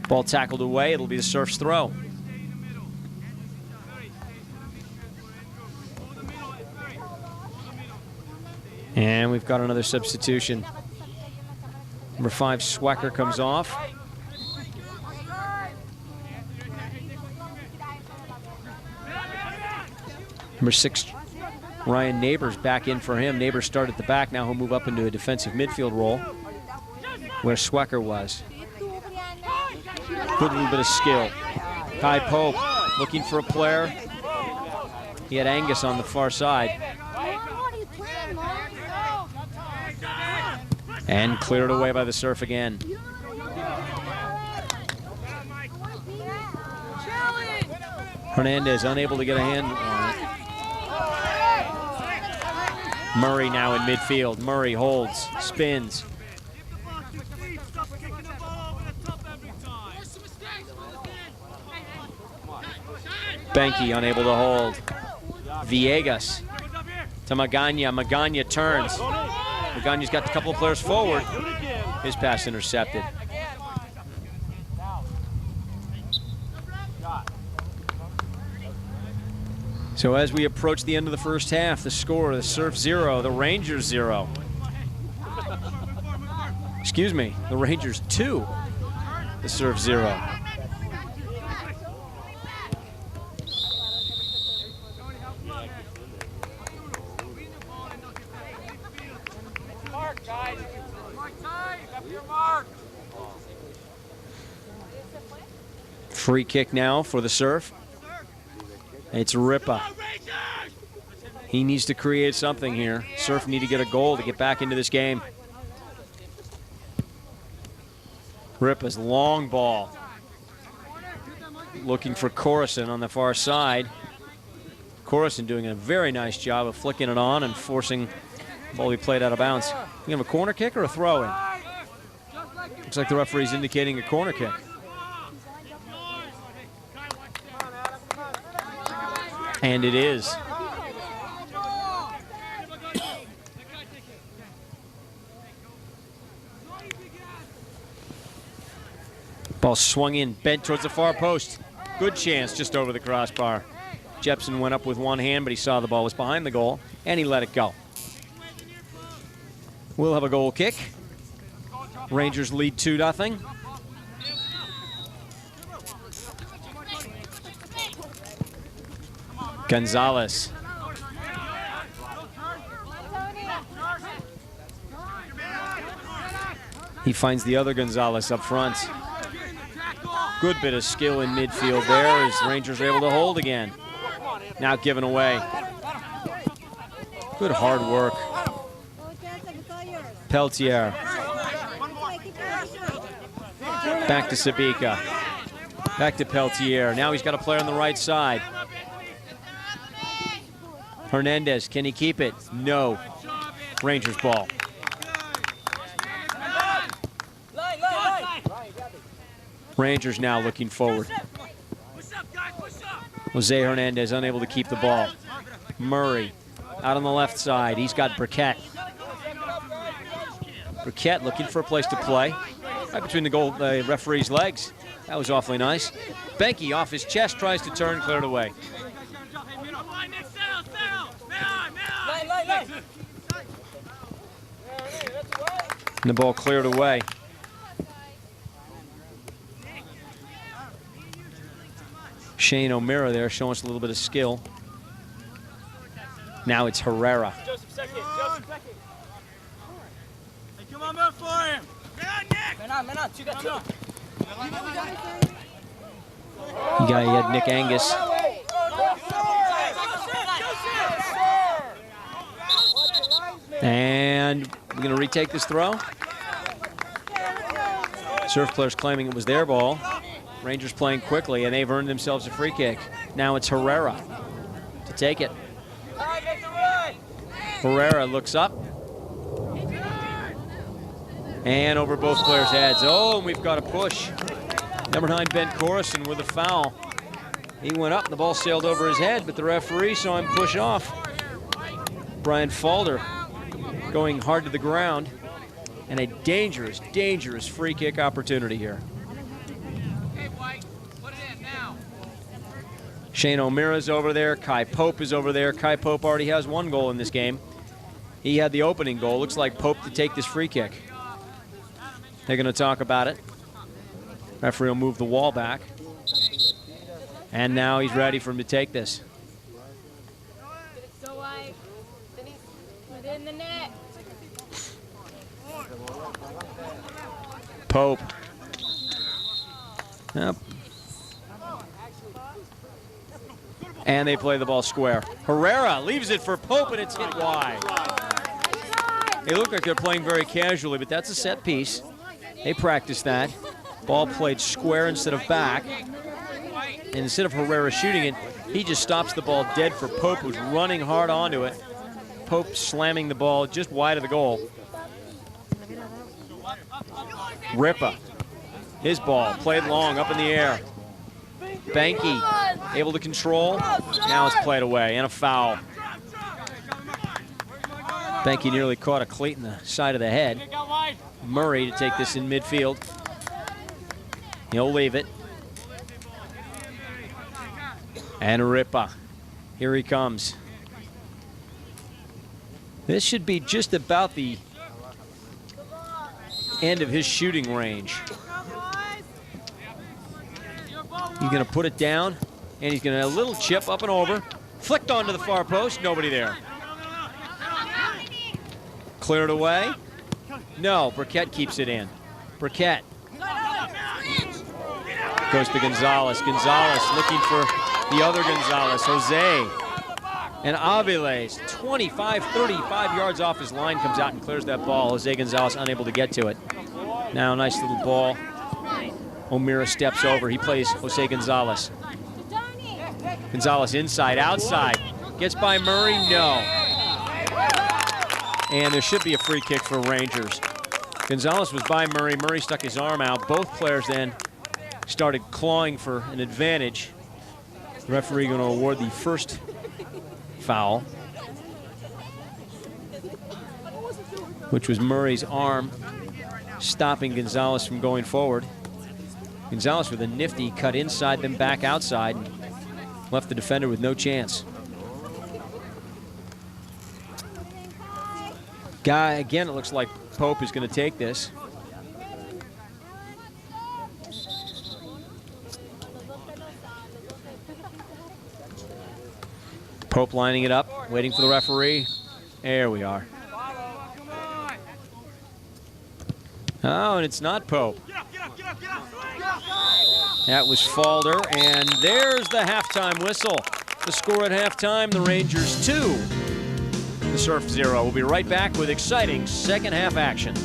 Ball tackled away. It'll be the Surf's throw. And we've got another substitution. Number 5, Swecker comes off. Number 6, Ryan Neighbors back in for him. Neighbors started at the back. Now he'll move up into a defensive midfield role where Swecker was. Good little bit of skill. Kai Pope looking for a player. He had Angus on the far side. And cleared away by the Surf again. Hernandez unable to get a hand on it. Murray now in midfield. Murray holds, spins. Banky unable to hold. Villegas to Magana. Magana turns. Magana's got a couple of players forward. His pass intercepted. So as we approach the end of the first half, the score, the Surf 0, the Rangers 0. Excuse me, the Rangers 2, the Surf 0. Mark, guys. Up your mark. Free kick now for the Surf. It's Ripa. He needs to create something here. Surf need to get a goal to get back into this game. Ripa's long ball. Looking for Coruscant on the far side. Coruscant doing a very nice job of flicking it on and forcing the ball to be played out of bounds. You have a corner kick or a throw-in? Looks like the referee's indicating a corner kick. And it is. Ball swung in, bent towards the far post. Good chance just over the crossbar. Jepson went up with one hand, but he saw the ball was behind the goal, and he let it go. We'll have a goal kick. Rangers lead 2-0. Gonzalez. He finds the other Gonzalez up front. Good bit of skill in midfield there as Rangers are able to hold again. Now given away. Good hard work. Peltier. Back to Sabika. Back to Peltier. Now he's got a player on the right side. Hernandez, can he keep it? No. Rangers ball. Rangers now looking forward. Jose Hernandez unable to keep the ball. Murray out on the left side. He's got Burkett. Burkett looking for a place to play. Right between the referee's legs. That was awfully nice. Benke off his chest, tries to turn, cleared away. And the ball cleared away. Shane O'Meara there showing us a little bit of skill. Now it's Herrera. Joseph second. Joseph second. Hey, come on, move for him. Man on. You got two. He had Nick Angus. And we're going to retake this throw. Surf players claiming it was their ball. Rangers playing quickly, and they've earned themselves a free kick. Now it's Herrera to take it. Herrera looks up. And over both players' heads. Oh, and we've got a push. Number 9, Ben Coruscant with a foul. He went up, and the ball sailed over his head, but the referee saw him push off. Brian Falder going hard to the ground. And a dangerous, dangerous free kick opportunity here. Shane O'Meara's over there. Kai Pope is over there. Kai Pope already has one goal in this game. He had the opening goal. Looks like Pope to take this free kick. They're going to talk about it. Referee will move the wall back. And now he's ready for him to take this. Within the net. Pope. Yep. And they play the ball square. Herrera leaves it for Pope, and it's hit wide. They look like they're playing very casually, but that's a set piece. They practice that. Ball played square instead of back. And instead of Herrera shooting it, he just stops the ball dead for Pope, who's running hard onto it. Pope slamming the ball just wide of the goal. Ripa. His ball played long up in the air. Benke able to control. Now it's played away and a foul. Benke nearly caught a cleat in the side of the head. Murray to take this in midfield. He'll leave it. And Ripa Here he comes. This should be just about the end of his shooting range. He's going to put it down, and he's going to a little chip up and over. Flicked onto the far post, nobody there. Cleared away. No, Burkett keeps it in. Burkett goes to Gonzalez. Gonzalez looking for the other Gonzalez, Jose. And Aviles, 25, 35 yards off his line, comes out and clears that ball. Jose Gonzalez unable to get to it. Now, nice little ball. O'Meara steps over. He plays Jose Gonzalez. Gonzalez inside, outside. Gets by Murray, no. And there should be a free kick for Rangers. Gonzalez was by Murray. Murray stuck his arm out. Both players then started clawing for an advantage. The referee going to award the first foul, which was Murray's arm stopping Gonzalez from going forward. Gonzalez with a nifty cut inside, then back outside, and left the defender with no chance. Guy, again, it looks like Pope is going to take this. Pope lining it up, waiting for the referee. There we are. Oh, and it's not Pope. That was Falder, and there's the halftime whistle. The score at halftime, the Rangers 2, the Surf 0. We'll be right back with exciting second half action.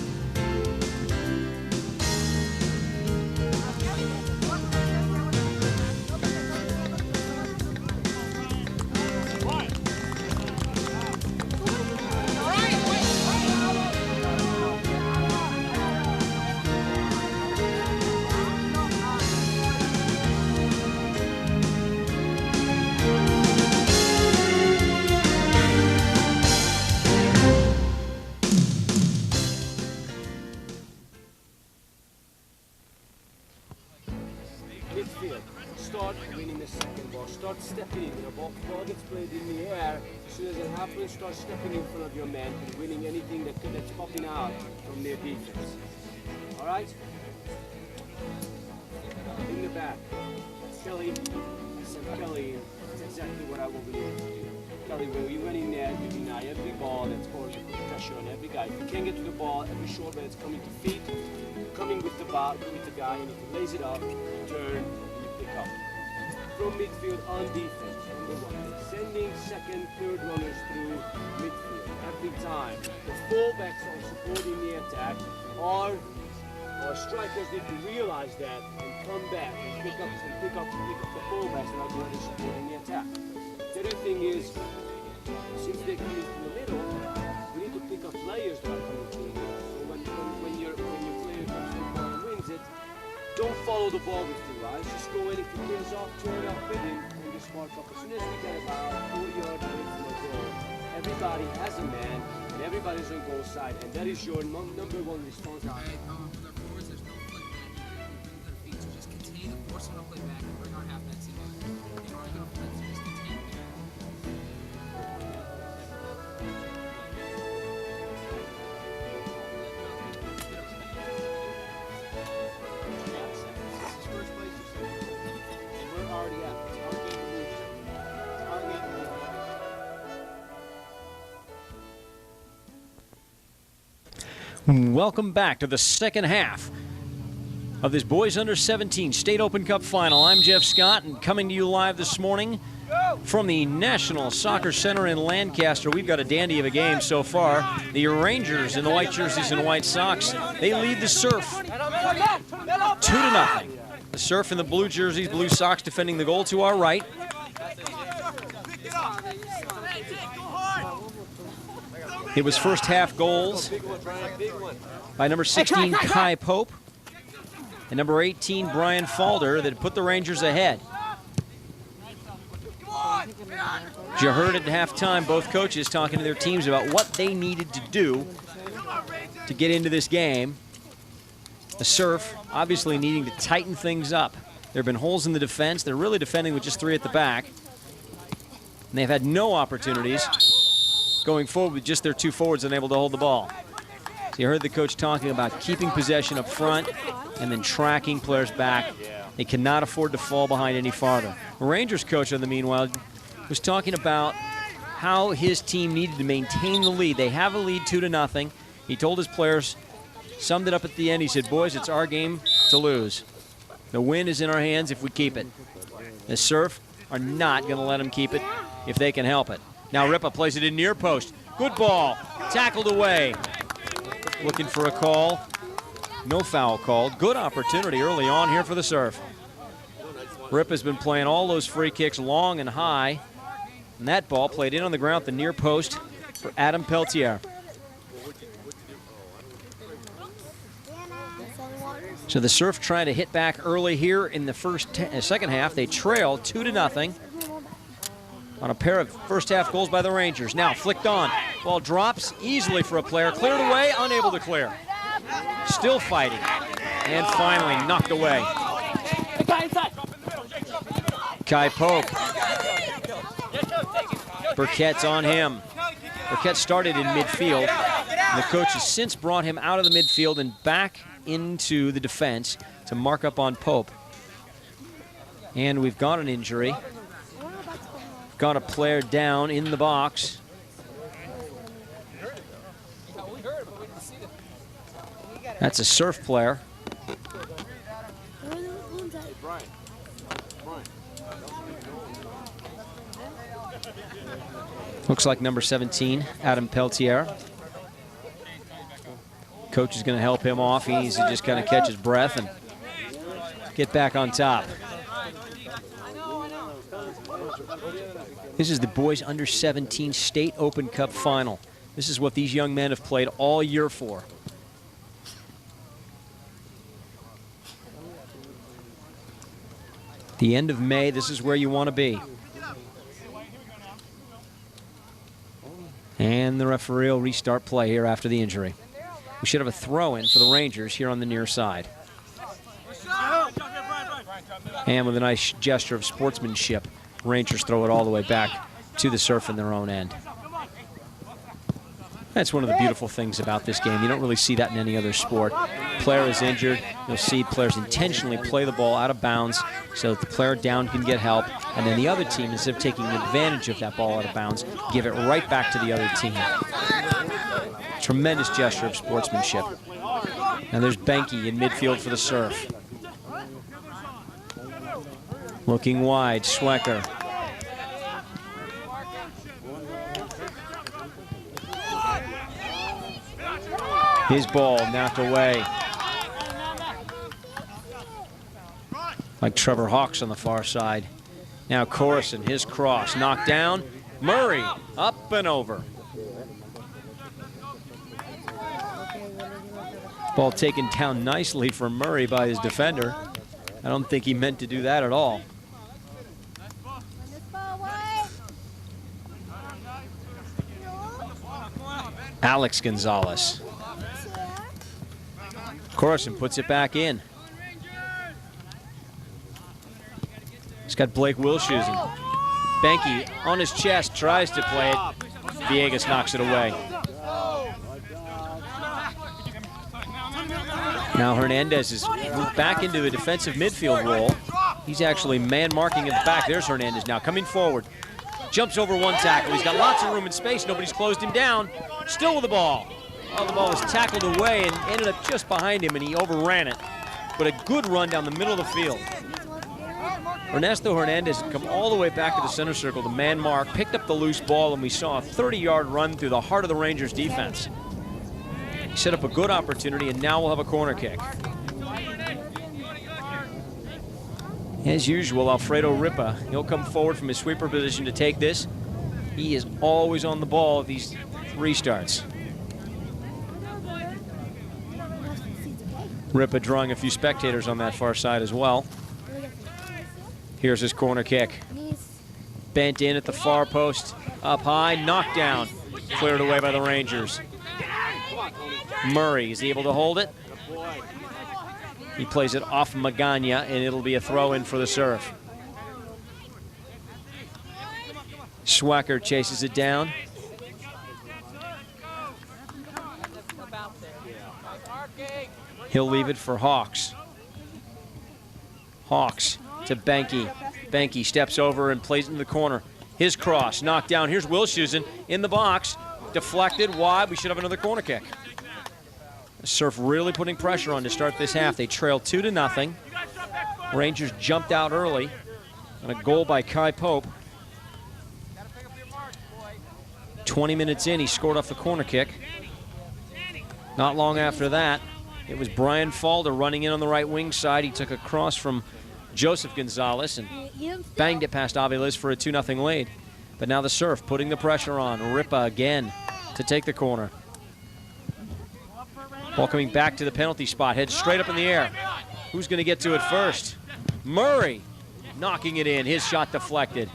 Start winning the second ball. Start stepping in. Your ball gets played in the air. As soon as it happens, start stepping in front of your man and winning anything that's popping out from their defense. All right? In the back. Kelly. I said Kelly. That's exactly what I will be able to do. Kelly, when you run in there, you deny every ball that scores. You put pressure on every guy. If you can't get to the ball, every short man is coming to feet, coming with the ball, with the guy, and if he lays it up, you turn. Up. From midfield on defense, sending second, third runners through midfield every time. The fullbacks are supporting the attack. Our strikers need to realize that and come back and pick up the fullbacks that are going to supporting the attack. The other thing is, since they're coming to the middle, we need to pick up players that are coming to the middle. So when your player comes to the ball and wins it, don't follow the ball with your eyes. Just go in. If he pins off, turn up with him, and just mark up. As soon as we get about 40 yards away from the goal, everybody has a man, and everybody's on goal side, and that is your number one responsibility. Just continue to force them to play back and bring our halfbacks in. They are going to just continue. Welcome back to the second half of this Boys Under 17 State Open Cup Final. I'm Jeff Scott, and coming to you live this morning from the National Soccer Center in Lancaster. We've got a dandy of a game so far. The Rangers in the white jerseys and white socks, they lead the Surf 2-0. The Surf in the blue jerseys, blue socks defending the goal to our right. It was first half goals by number 16, Kai Pope, and number 18, Brian Falder, that put the Rangers ahead. You heard at halftime both coaches talking to their teams about what they needed to do to get into this game. The Surf obviously needing to tighten things up. There have been holes in the defense. They're really defending with just 3 at the back. And they've had no opportunities going forward with just their 2 forwards unable to hold the ball. So you heard the coach talking about keeping possession up front and then tracking players back. They cannot afford to fall behind any farther. The Rangers coach, in the meanwhile, was talking about how his team needed to maintain the lead. They have a lead 2-0. He told his players, summed it up at the end. He said, boys, it's our game to lose. The win is in our hands if we keep it. The Surf are not going to let them keep it if they can help it. Now Ripa plays it in near post. Good ball. Tackled away. Looking for a call. No foul called. Good opportunity early on here for the Surf. Ripa's been playing all those free kicks long and high. And that ball played in on the ground at the near post for Adam Peltier. So the Surf trying to hit back early here in the second half. They trail 2-0 on a pair of first half goals by the Rangers. Now flicked on. Ball drops easily for a player. Cleared away, unable to clear. Still fighting. And finally knocked away. Kai Pope. Burkett's on him. Burkett started in midfield. And the coach has since brought him out of the midfield and back into the defense to mark up on Pope. And we've got an injury. Got a player down in the box. That's a Surf player. Looks like number 17, Adam Peltier. Coach is going to help him off. He needs to just kind of catch his breath and get back on top. This is the boys under 17 State Open Cup final. This is what these young men have played all year for. The end of May, this is where you want to be. And the referee will restart play here after the injury. We should have a throw-in for the Rangers here on the near side. And with a nice gesture of sportsmanship, Rangers throw it all the way back to the Surf in their own end. That's one of the beautiful things about this game. You don't really see that in any other sport. Player is injured. You'll see players intentionally play the ball out of bounds so that the player down can get help. And then the other team, instead of taking advantage of that ball out of bounds, give it right back to the other team. Tremendous gesture of sportsmanship. And there's Benke in midfield for the Surf. Looking wide, Schwecker. His ball knocked away. Like Trevor Hawks on the far side. Now Corson, his cross, knocked down. Murray, up and over. Ball taken down nicely from Murray by his defender. I don't think he meant to do that at all. Alex Gonzalez. Corson puts it back in. He's got Blake Wilshusen. Benke on his chest, tries to play it. Villegas knocks it away. Now Hernandez is moved back into a defensive midfield role. He's actually man marking at the back. There's Hernandez now coming forward. Jumps over one tackle. He's got lots of room and space. Nobody's closed him down. Still with the ball. Oh, the ball was tackled away and ended up just behind him, and he overran it. But a good run down the middle of the field. Ernesto Hernandez had come all the way back to the center circle to man mark, picked up the loose ball, and we saw a 30-yard run through the heart of the Rangers defense. He set up a good opportunity, and now we'll have a corner kick. As usual, Alfredo Ripa, he'll come forward from his sweeper position to take this. He is always on the ball at these restarts. Ripa drawing a few spectators on that far side as well. Here's his corner kick. Bent in at the far post, up high, knocked down. Cleared away by the Rangers. Murray is able to hold it. He plays it off Magana, and it'll be a throw-in for the Surf. Swacker chases it down. He'll leave it for Hawks. Hawks to Benke. Benke steps over and plays into the corner. His cross, knocked down. Here's Wilshusen in the box. Deflected, wide. We should have another corner kick. The Surf really putting pressure on to start this half. They trail 2-0. Rangers jumped out early on a goal by Kai Pope. 20 minutes in, he scored off the corner kick. Not long after that, it was Brian Falder running in on the right wing side. He took a cross from Joseph Gonzalez and banged it past Aviles for a 2-0 lead. But now the Surf putting the pressure on. Ripa again to take the corner. Ball coming back to the penalty spot. Head straight up in the air. Who's going to get to it first? Murray knocking it in. His shot deflected.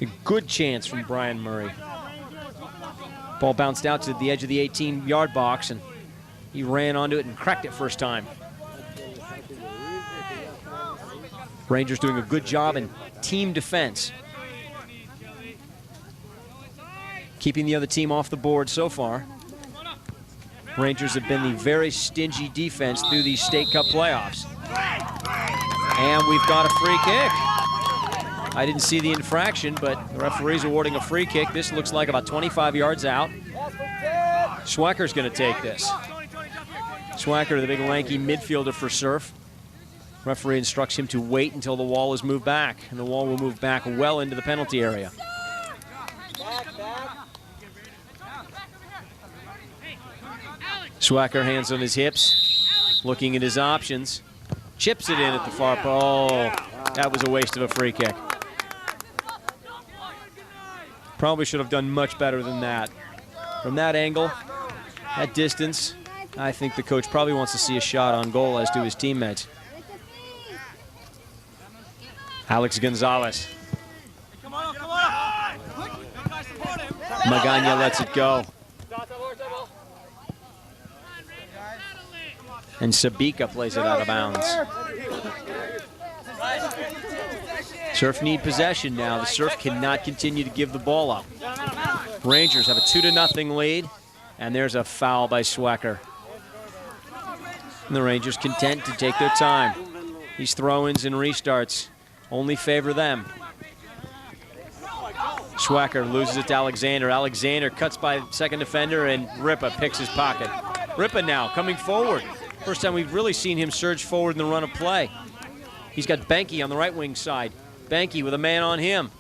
A good chance from Brian Murray. Ball bounced out to the edge of the 18-yard box, and he ran onto it and cracked it first time. Rangers doing a good job in team defense, keeping the other team off the board so far. Rangers have been the very stingy defense through these State Cup playoffs. And we've got a free kick. I didn't see the infraction, but the referee's awarding a free kick. This looks like about 25 yards out. Swacker's going to take this. Swacker, the big lanky midfielder for Surf. Referee instructs him to wait until the wall is moved back, and the wall will move back well into the penalty area. Swacker, hands on his hips, looking at his options. Chips it in at the far post. Oh, that was a waste of a free kick. Probably should have done much better than that. From that angle, that distance, I think the coach probably wants to see a shot on goal, as do his teammates. Alex Gonzalez. Magana lets it go. And Sabika plays it out of bounds. Surf need possession now. The Surf cannot continue to give the ball up. Rangers have a 2-0 lead, and there's a foul by Swacker. And the Rangers content to take their time. These throw-ins and restarts only favor them. Swacker loses it to Alexander. Alexander cuts by second defender, and Ripa picks his pocket. Ripa now coming forward. First time we've really seen him surge forward in the run of play. He's got Benke on the right wing side. Benke with a man on him.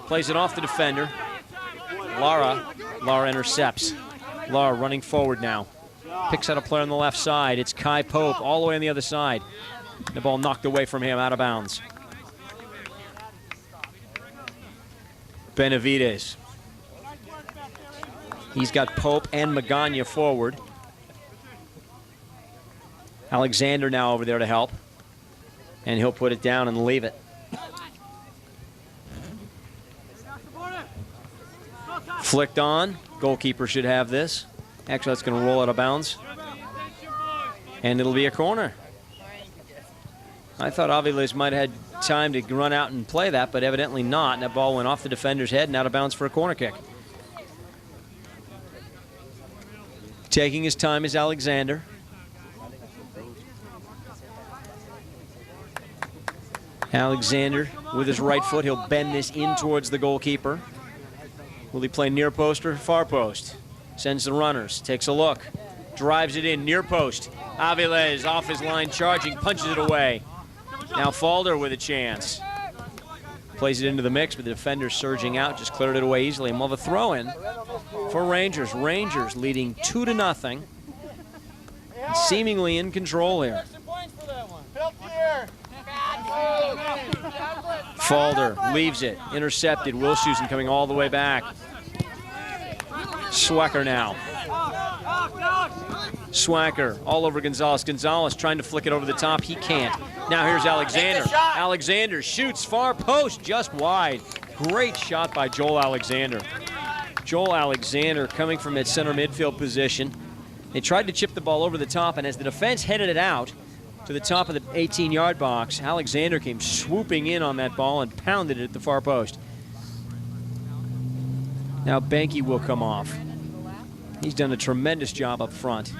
Plays it off the defender. Lara intercepts. Lara running forward now. Picks out a player on the left side. It's Kai Pope all the way on the other side. The ball knocked away from him, out of bounds. Benavides. He's got Pope and Magana forward. Alexander now over there to help. And he'll put it down and leave it. Flicked on. Goalkeeper should have this. Actually, that's going to roll out of bounds. And it'll be a corner. I thought Aviles might have had time to run out and play that, but evidently not. And that ball went off the defender's head and out of bounds for a corner kick. Taking his time is Alexander. Alexander with his right foot, he'll bend this in towards the goalkeeper. Will he play near post or far post? Sends the runners, takes a look, drives it in, near post. Aviles off his line, charging, punches it away. Now Falder with a chance. Plays it into the mix, but the defender surging out, just cleared it away easily. And we'll have a throw-in for Rangers. Rangers leading 2-0. Seemingly in control here. Falder leaves it, intercepted. Wilshusen coming all the way back. Swacker now. Swacker all over Gonzalez. Gonzalez trying to flick it over the top. He can't. Now here's Alexander. Alexander shoots far post, just wide. Great shot by Joel Alexander. Joel Alexander coming from that center midfield position. They tried to chip the ball over the top, and as the defense headed it out, to the top of the 18-yard box. Alexander came swooping in on that ball and pounded it at the far post. Now Benke will come off. He's done a tremendous job up front.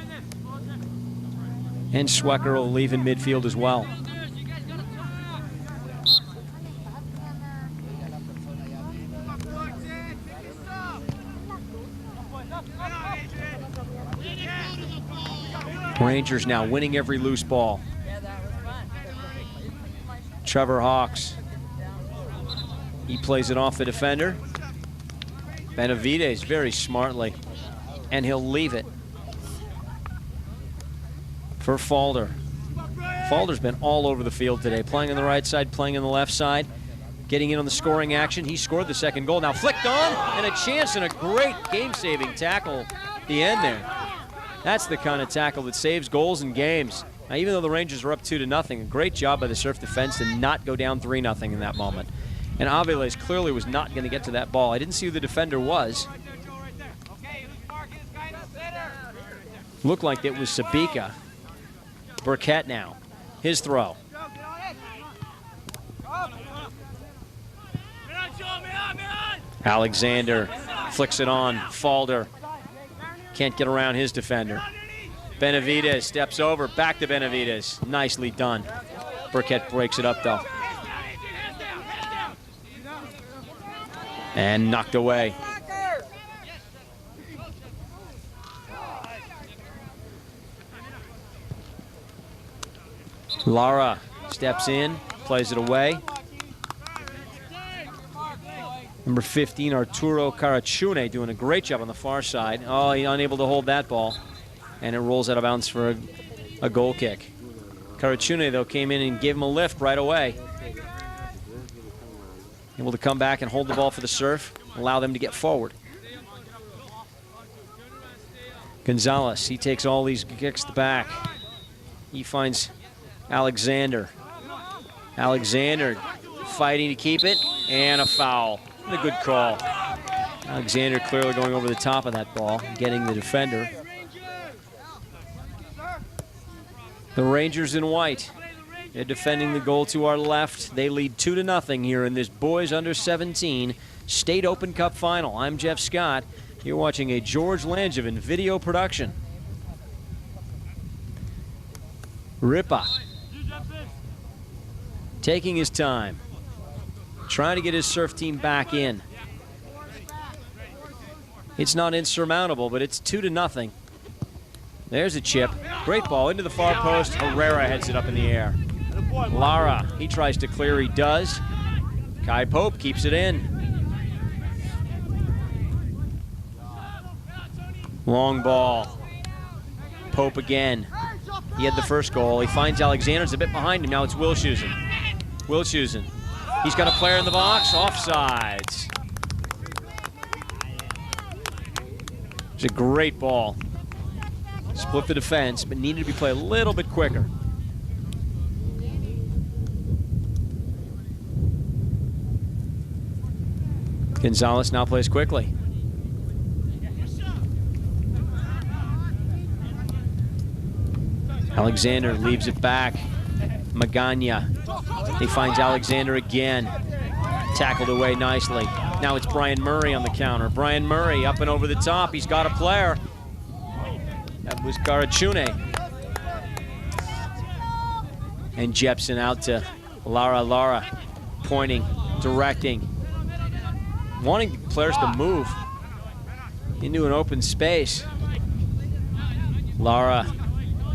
And Swecker will leave in midfield as well. Rangers now winning every loose ball. Trevor Hawks. He plays it off the defender. Benavides very smartly. And he'll leave it for Falder. Falder's been all over the field today, playing on the right side, playing on the left side, getting in on the scoring action. He scored the second goal. Now flicked on, and a chance and a great game-saving tackle at the end there. That's the kind of tackle that saves goals in games. Now, even though the Rangers are up 2-0, a great job by the Surf defense to not go down 3-0 in that moment. And Aviles clearly was not going to get to that ball. I didn't see who the defender was. Looked like it was Sabika. Burkett now. His throw. Alexander flicks it on. Falder can't get around his defender. Benavides steps over. Back to Benavides. Nicely done. Burkett breaks it up, though. And knocked away. Lara steps in, plays it away. Number 15, Arturo Caraccione, doing a great job on the far side. Oh, he's unable to hold that ball. And it rolls out of bounds for a goal kick. Caraccione, though, came in and gave him a lift right away. Able to come back and hold the ball for the Surf, allow them to get forward. Gonzalez, he takes all these kicks to the back. He finds Alexander. Alexander fighting to keep it, and a foul. A good call. Alexander clearly going over the top of that ball, getting the defender. The Rangers in white. They're defending the goal to our left. They lead 2-0 here in this boys under 17 State Open Cup final. I'm Jeff Scott. You're watching a George Langevin video production. Ripa taking his time, trying to get his Surf team back in. It's not insurmountable, but it's 2-0. There's a chip. Great ball into the far post. Herrera heads it up in the air. Lara, he tries to clear. He does. Kai Pope keeps it in. Long ball. Pope again. He had the first goal. He finds Alexander. It's a bit behind him. Now it's Wilshusen. Wilshusen. He's got a player in the box. Offsides. It's a great ball. Split the defense, but needed to be played a little bit quicker. Gonzalez now plays quickly. Alexander leaves it back. Magana. He finds Alexander again. Tackled away nicely. Now it's Brian Murray on the counter. Brian Murray up and over the top. He's got a player. That was Caraccione. And Jepson out to Lara, pointing, directing, wanting players to move into an open space. Lara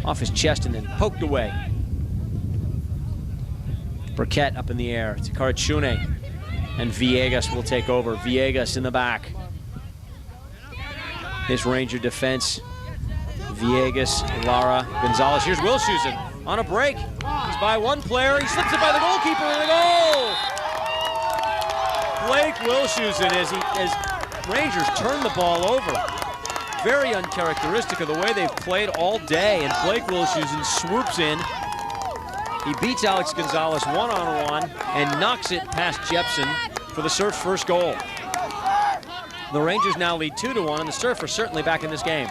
off his chest and then poked away. Burkett up in the air to Caraccione. And Villegas will take over. Villegas in the back. This Ranger defense. Villegas, Lara, Gonzalez. Here's Wilshusen on a break. He's by one player. He slips it by the goalkeeper and a goal! Blake Wilshusen as Rangers turn the ball over. Very uncharacteristic of the way they've played all day, and Blake Wilshusen swoops in. He beats Alex Gonzalez one-on-one and knocks it past Jepson for the Surf's first goal. The Rangers now lead 2-1, and the Surf are certainly back in this game.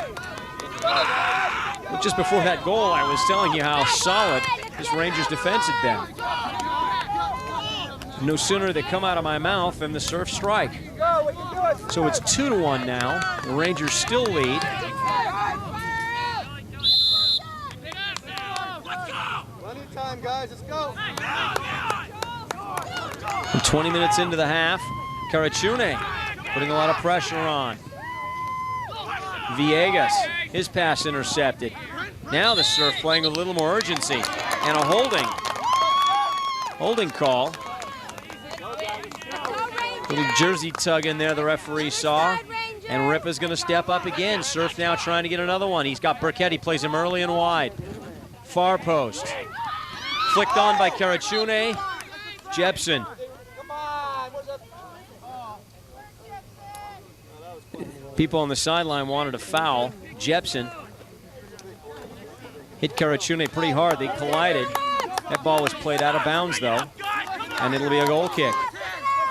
But just before that goal, I was telling you how solid this Rangers defense had been. No sooner they come out of my mouth than the Surf strike. So it's 2-1 now. The Rangers still lead. Plenty of time, guys. Let's go. And 20 minutes into the half, Caraccione putting a lot of pressure on. Villegas, his pass intercepted. Now the Surf playing with a little more urgency. And a holding call. Little jersey tug in there the referee saw. And Ripa's going to step up again. Surf now trying to get another one. He's got Burkett. He plays him early and wide. Far post. Flicked on by Caraccione. Jepson. People on the sideline wanted a foul. Jepson hit Caraccione pretty hard. They collided. That ball was played out of bounds, though. And it'll be a goal kick.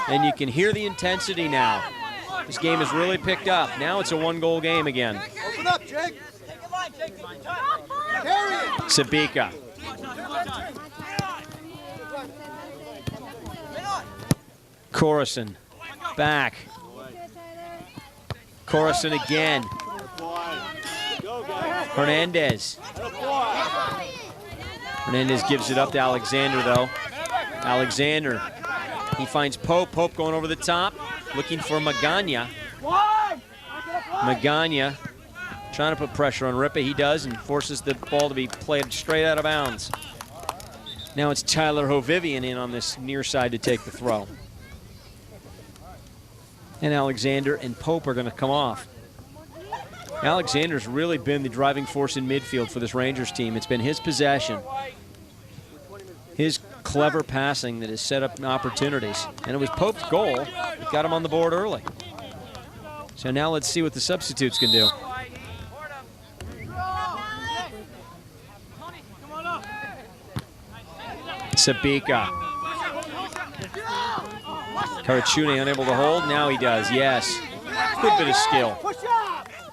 And you can hear the intensity now. This game has really picked up. Now it's a one-goal game again. Open up, Jake. Sabika. Corison. Back. Corison again. Hernandez. Hernandez gives it up to Alexander, though. Alexander. He finds Pope. Pope going over the top, looking for Magana. Magana trying to put pressure on Ripa. He does, and forces the ball to be played straight out of bounds. Now it's Tyler Hovivian in on this near side to take the throw. And Alexander and Pope are going to come off. Alexander's really been the driving force in midfield for this Rangers team. It's been his possession, his clever passing that has set up opportunities. And it was Pope's goal that got him on the board early. So now let's see what the substitutes can do. Sabika. Caraccione unable to hold. Now he does, yes. Good bit of skill.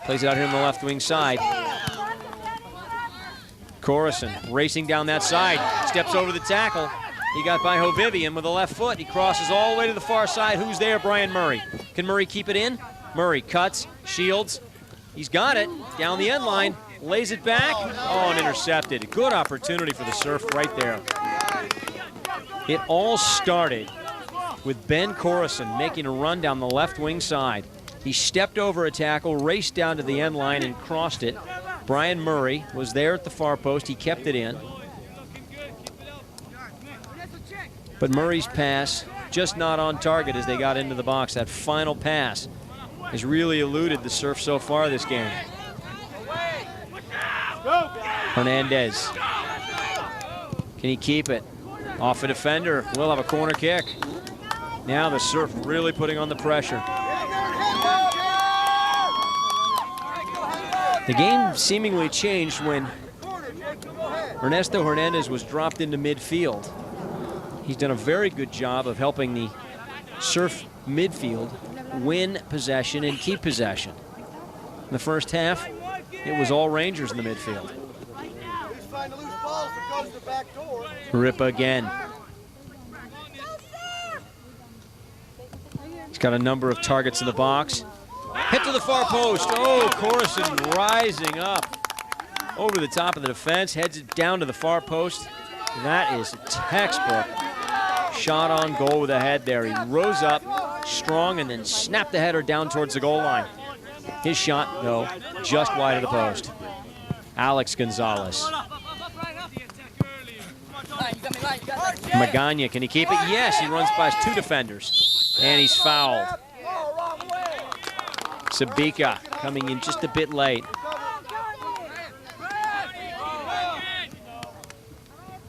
Plays it out here on the left wing side. Corison racing down that side. Steps over the tackle. He got by Hovivian with the left foot. He crosses all the way to the far side. Who's there? Brian Murray. Can Murray keep it in? Murray cuts, shields. He's got it. Down the end line. Lays it back. Oh, and intercepted. Good opportunity for the Surf right there. It all started with Ben Corison making a run down the left wing side. He stepped over a tackle, raced down to the end line and crossed it. Brian Murray was there at the far post. He kept it in. But Murray's pass just not on target as they got into the box. That final pass has really eluded the Surf so far this game. Hernandez. Can he keep it? Off a defender. We'll have a corner kick. Now the Surf really putting on the pressure. The game seemingly changed when Ernesto Hernandez was dropped into midfield. He's done a very good job of helping the Surf midfield win possession and keep possession. In the first half, it was all Rangers in the midfield. Ripa again. He's got a number of targets in the box. Hit to the far post. Oh, Corison rising up over the top of the defense, heads it down to the far post. That is a textbook shot on goal with a head there. He rose up strong and then snapped the header down towards the goal line. His shot, though, just wide of the post. Alex Gonzalez. Magana, can he keep it? Yes, he runs past two defenders. And he's fouled. Sabika coming in just a bit late.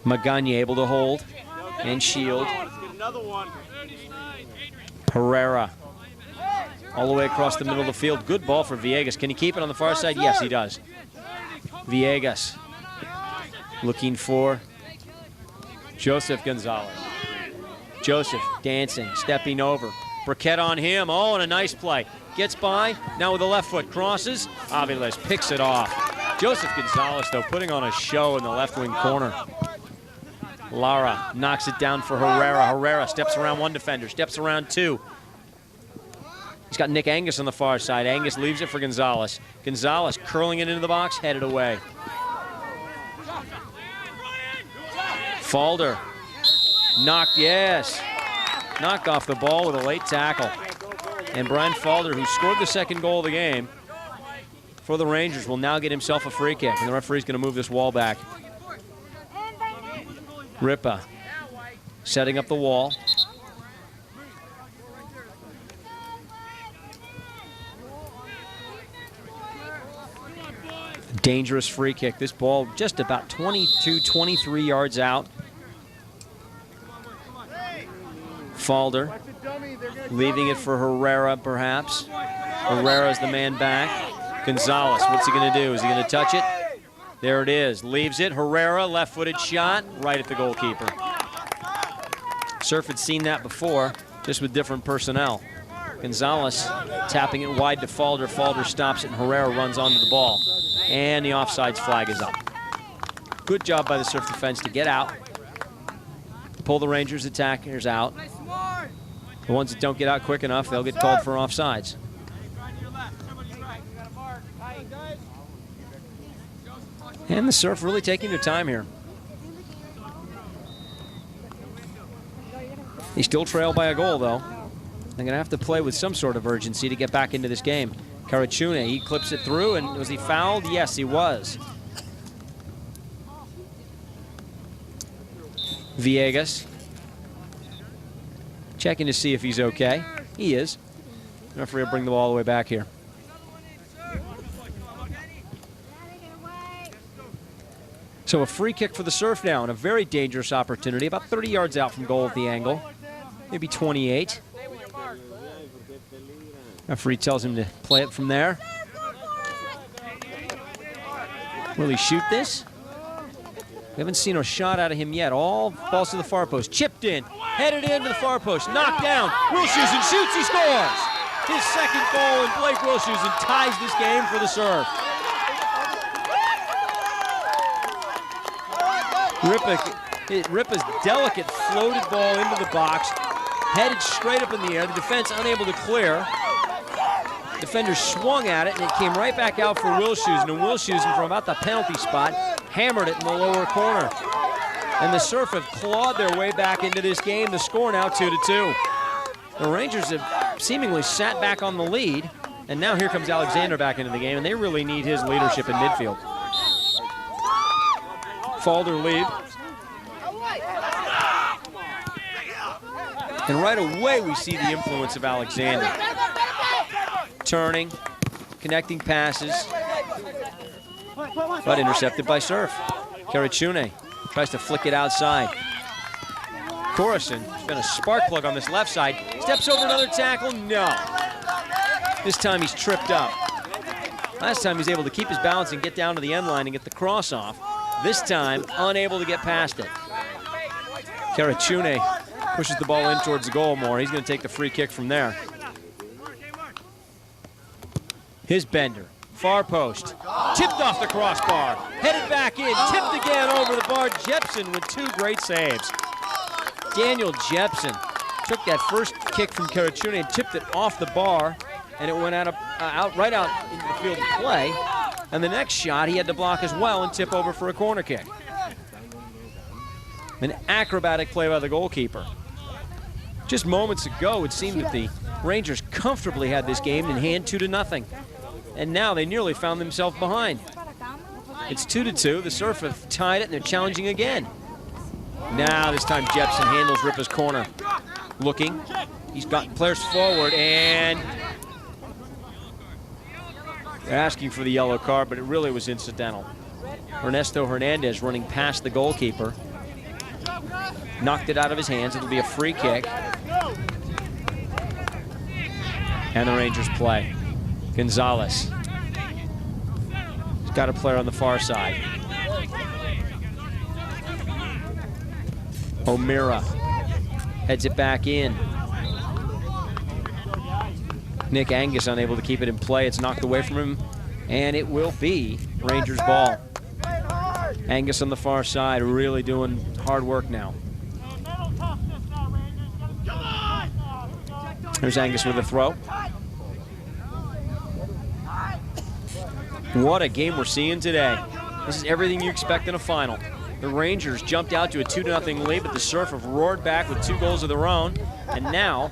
Magana able to hold and shield. Herrera all the way across the middle of the field. Good ball for Villegas. Can he keep it on the far side? Yes, he does. Villegas looking for Joseph Gonzalez. Joseph dancing, stepping over. Burkett on him. Oh, and a nice play. Gets by, now with the left foot, crosses. Aviles picks it off. Joseph Gonzalez, though, putting on a show in the left wing corner. Lara knocks it down for Herrera. Herrera steps around one defender, steps around two. He's got Nick Angus on the far side. Angus leaves it for Gonzalez. Gonzalez curling it into the box, headed away. Falder knocked, yes. Knocked off the ball with a late tackle. And Brian Falder, who scored the second goal of the game for the Rangers, will now get himself a free kick. And the referee's going to move this wall back. Ripa setting up the wall. Dangerous free kick. This ball just about 22, 23 yards out. Falder leaving it for Herrera, perhaps. Herrera's the man back. Gonzalez, what's he going to do? Is he going to touch it? There it is. Leaves it. Herrera, left-footed shot, right at the goalkeeper. Surf had seen that before, just with different personnel. Gonzalez tapping it wide to Falder. Falder stops it, and Herrera runs onto the ball. And the offsides flag is up. Good job by the Surf defense to get out, pull the Rangers attackers out. The ones that don't get out quick enough, they'll get called for offsides. And the Surf really taking their time here. They still trail by a goal, though. They're going to have to play with some sort of urgency to get back into this game. Carachune, he clips it through, and was he fouled? Yes, he was. Villegas checking to see if he's okay. He is. The referee will bring the ball all the way back here. So a free kick for the Surf now, and a very dangerous opportunity, about 30 yards out from goal at the angle, maybe 28. Referee tells him to play it from there. Will he shoot this? We haven't seen a shot out of him yet. All balls to the far post. Chipped in, headed into the far post, knocked down. Wilshusen shoots, he scores! His second goal, and Blake Wilshusen ties this game for the Surf. Ripa's delicate floated ball into the box, headed straight up in the air. The defense unable to clear. Defender swung at it, and it came right back out for Wilshusen, and Wilshusen from about the penalty spot hammered it in the lower corner. And the Surf have clawed their way back into this game. The score now 2-2. The Rangers have seemingly sat back on the lead, and now here comes Alexander back into the game, and they really need his leadership in midfield. Falder lead. And right away we see the influence of Alexander. Turning, connecting passes, but intercepted by Surf. Carachune tries to flick it outside. Coruscant has been a spark plug on this left side. Steps over another tackle, no. This time he's tripped up. Last time he was able to keep his balance and get down to the end line and get the cross off. This time, unable to get past it. Carachune pushes the ball in towards the goal more. He's going to take the free kick from there. His bender, far post, tipped off the crossbar, headed back in, tipped again over the bar. Jepson with two great saves. Daniel Jepson took that first kick from Carachune and tipped it off the bar, and it went right out into the field of play. And the next shot he had to block as well and tip over for a corner kick. An acrobatic play by the goalkeeper. Just moments ago, it seemed that the Rangers comfortably had this game in hand 2-0. And now they nearly found themselves behind. It's 2-2. The Surf have tied it, and they're challenging again. Now this time Jepson handles Ripa's corner. Looking. He's got players forward, and they're asking for the yellow card, but it really was incidental. Ernesto Hernandez running past the goalkeeper. Knocked it out of his hands. It'll be a free kick. And the Rangers play. Gonzalez. He's got a player on the far side. O'Meara heads it back in. Nick Angus unable to keep it in play. It's knocked away from him, and it will be Rangers ball. Angus on the far side really doing hard work now. There's Angus with a throw. What a game we're seeing today. This is everything you expect in a final. The Rangers jumped out to a 2-0 lead, but the Surf have roared back with 2 goals of their own. And now,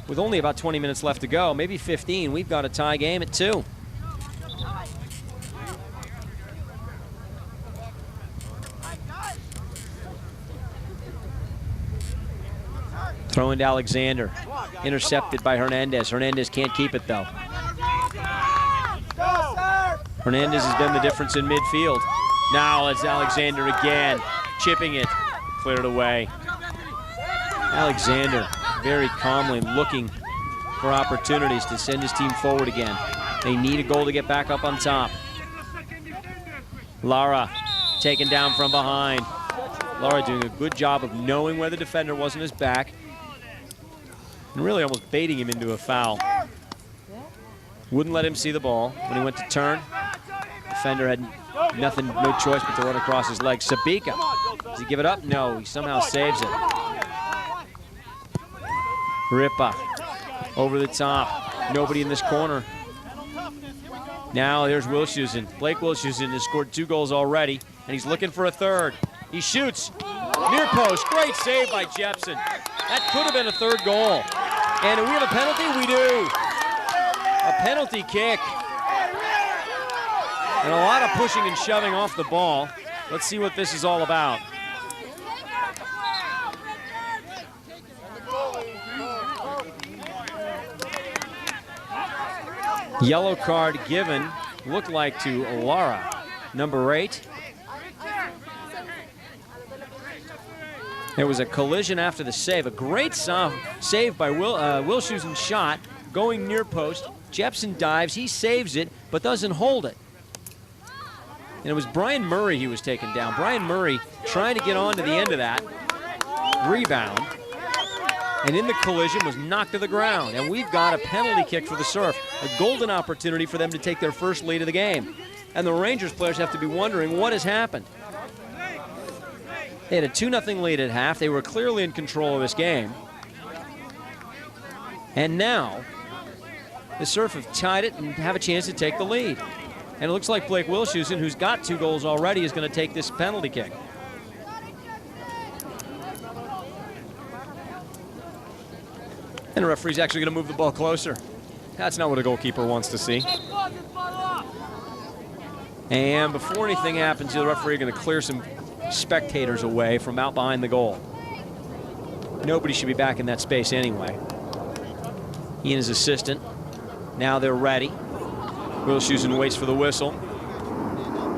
with only about 20 minutes left to go, maybe 15, we've got a tie game at 2. Throw into Alexander. Intercepted by Hernandez. Hernandez can't keep it, though. Hernandez has been the difference in midfield. Now it's Alexander again, chipping it, cleared away. Alexander very calmly looking for opportunities to send his team forward again. They need a goal to get back up on top. Lara taken down from behind. Lara doing a good job of knowing where the defender was in his back and really almost baiting him into a foul. Wouldn't let him see the ball. When he went to turn, defender had no choice but to run across his legs. Sabika, does he give it up? No, he somehow saves it. Ripa over the top. Nobody in this corner. Now there's Wilshusen. Blake Wilshusen has scored 2 goals already, and he's looking for a third. He shoots. Near post. Great save by Jepson. That could have been a 3rd goal. And do we have a penalty? We do. A penalty kick. And a lot of pushing and shoving off the ball. Let's see what this is all about. Yellow card given, looked like to Lara, number 8. There was a collision after the save. A great save by Wilshusen's shot, going near post. Jepson dives, he saves it, but doesn't hold it. And it was Brian Murray he was taken down. Brian Murray trying to get on to the end of that rebound, and in the collision was knocked to the ground. And we've got a penalty kick for the Surf, a golden opportunity for them to take their first lead of the game. And the Rangers players have to be wondering what has happened. They had a 2-0 lead at half. They were clearly in control of this game. And now, the Surf have tied it and have a chance to take the lead. And it looks like Blake Wilshusen, who's got 2 goals already, is going to take this penalty kick. And the referee's actually going to move the ball closer. That's not what a goalkeeper wants to see. And before anything happens, the referee is going to clear some spectators away from out behind the goal. Nobody should be back in that space anyway. He and his assistant, now they're ready. Wilshusen waits for the whistle.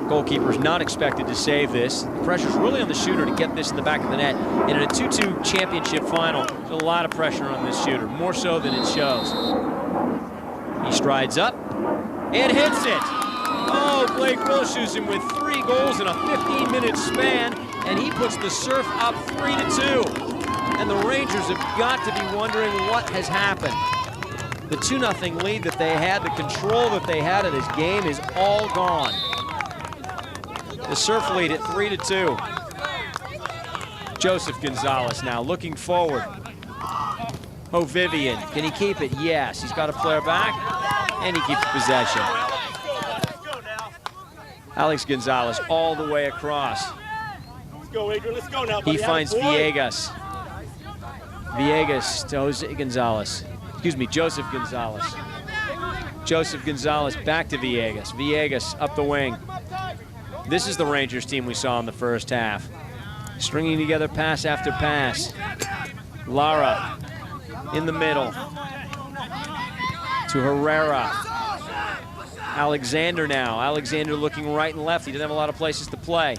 Goalkeeper's not expected to save this. The pressure's really on the shooter to get this in the back of the net. And in a 2-2 championship final, there's a lot of pressure on this shooter, more so than it shows. He strides up and hits it. Oh, Blake Wilshusen with 3 goals in a 15-minute span, and he puts the Surf up 3-2. And the Rangers have got to be wondering what has happened. The 2-0 lead that they had, the control that they had of this game is all gone. The Surf lead at 3-2. Joseph Gonzalez now looking forward. Oh, Vivian, can he keep it? Yes, he's got a player back, and he keeps possession. Alex Gonzalez all the way across. Let's go, Adrian. Let's go now, buddy. He finds Villegas. Villegas to Jose Gonzalez. Excuse me, Joseph Gonzalez. Joseph Gonzalez back to Villegas. Villegas up the wing. This is the Rangers team we saw in the first half. Stringing together pass after pass. Lara in the middle. To Herrera. Alexander now. Alexander looking right and left. He doesn't have a lot of places to play.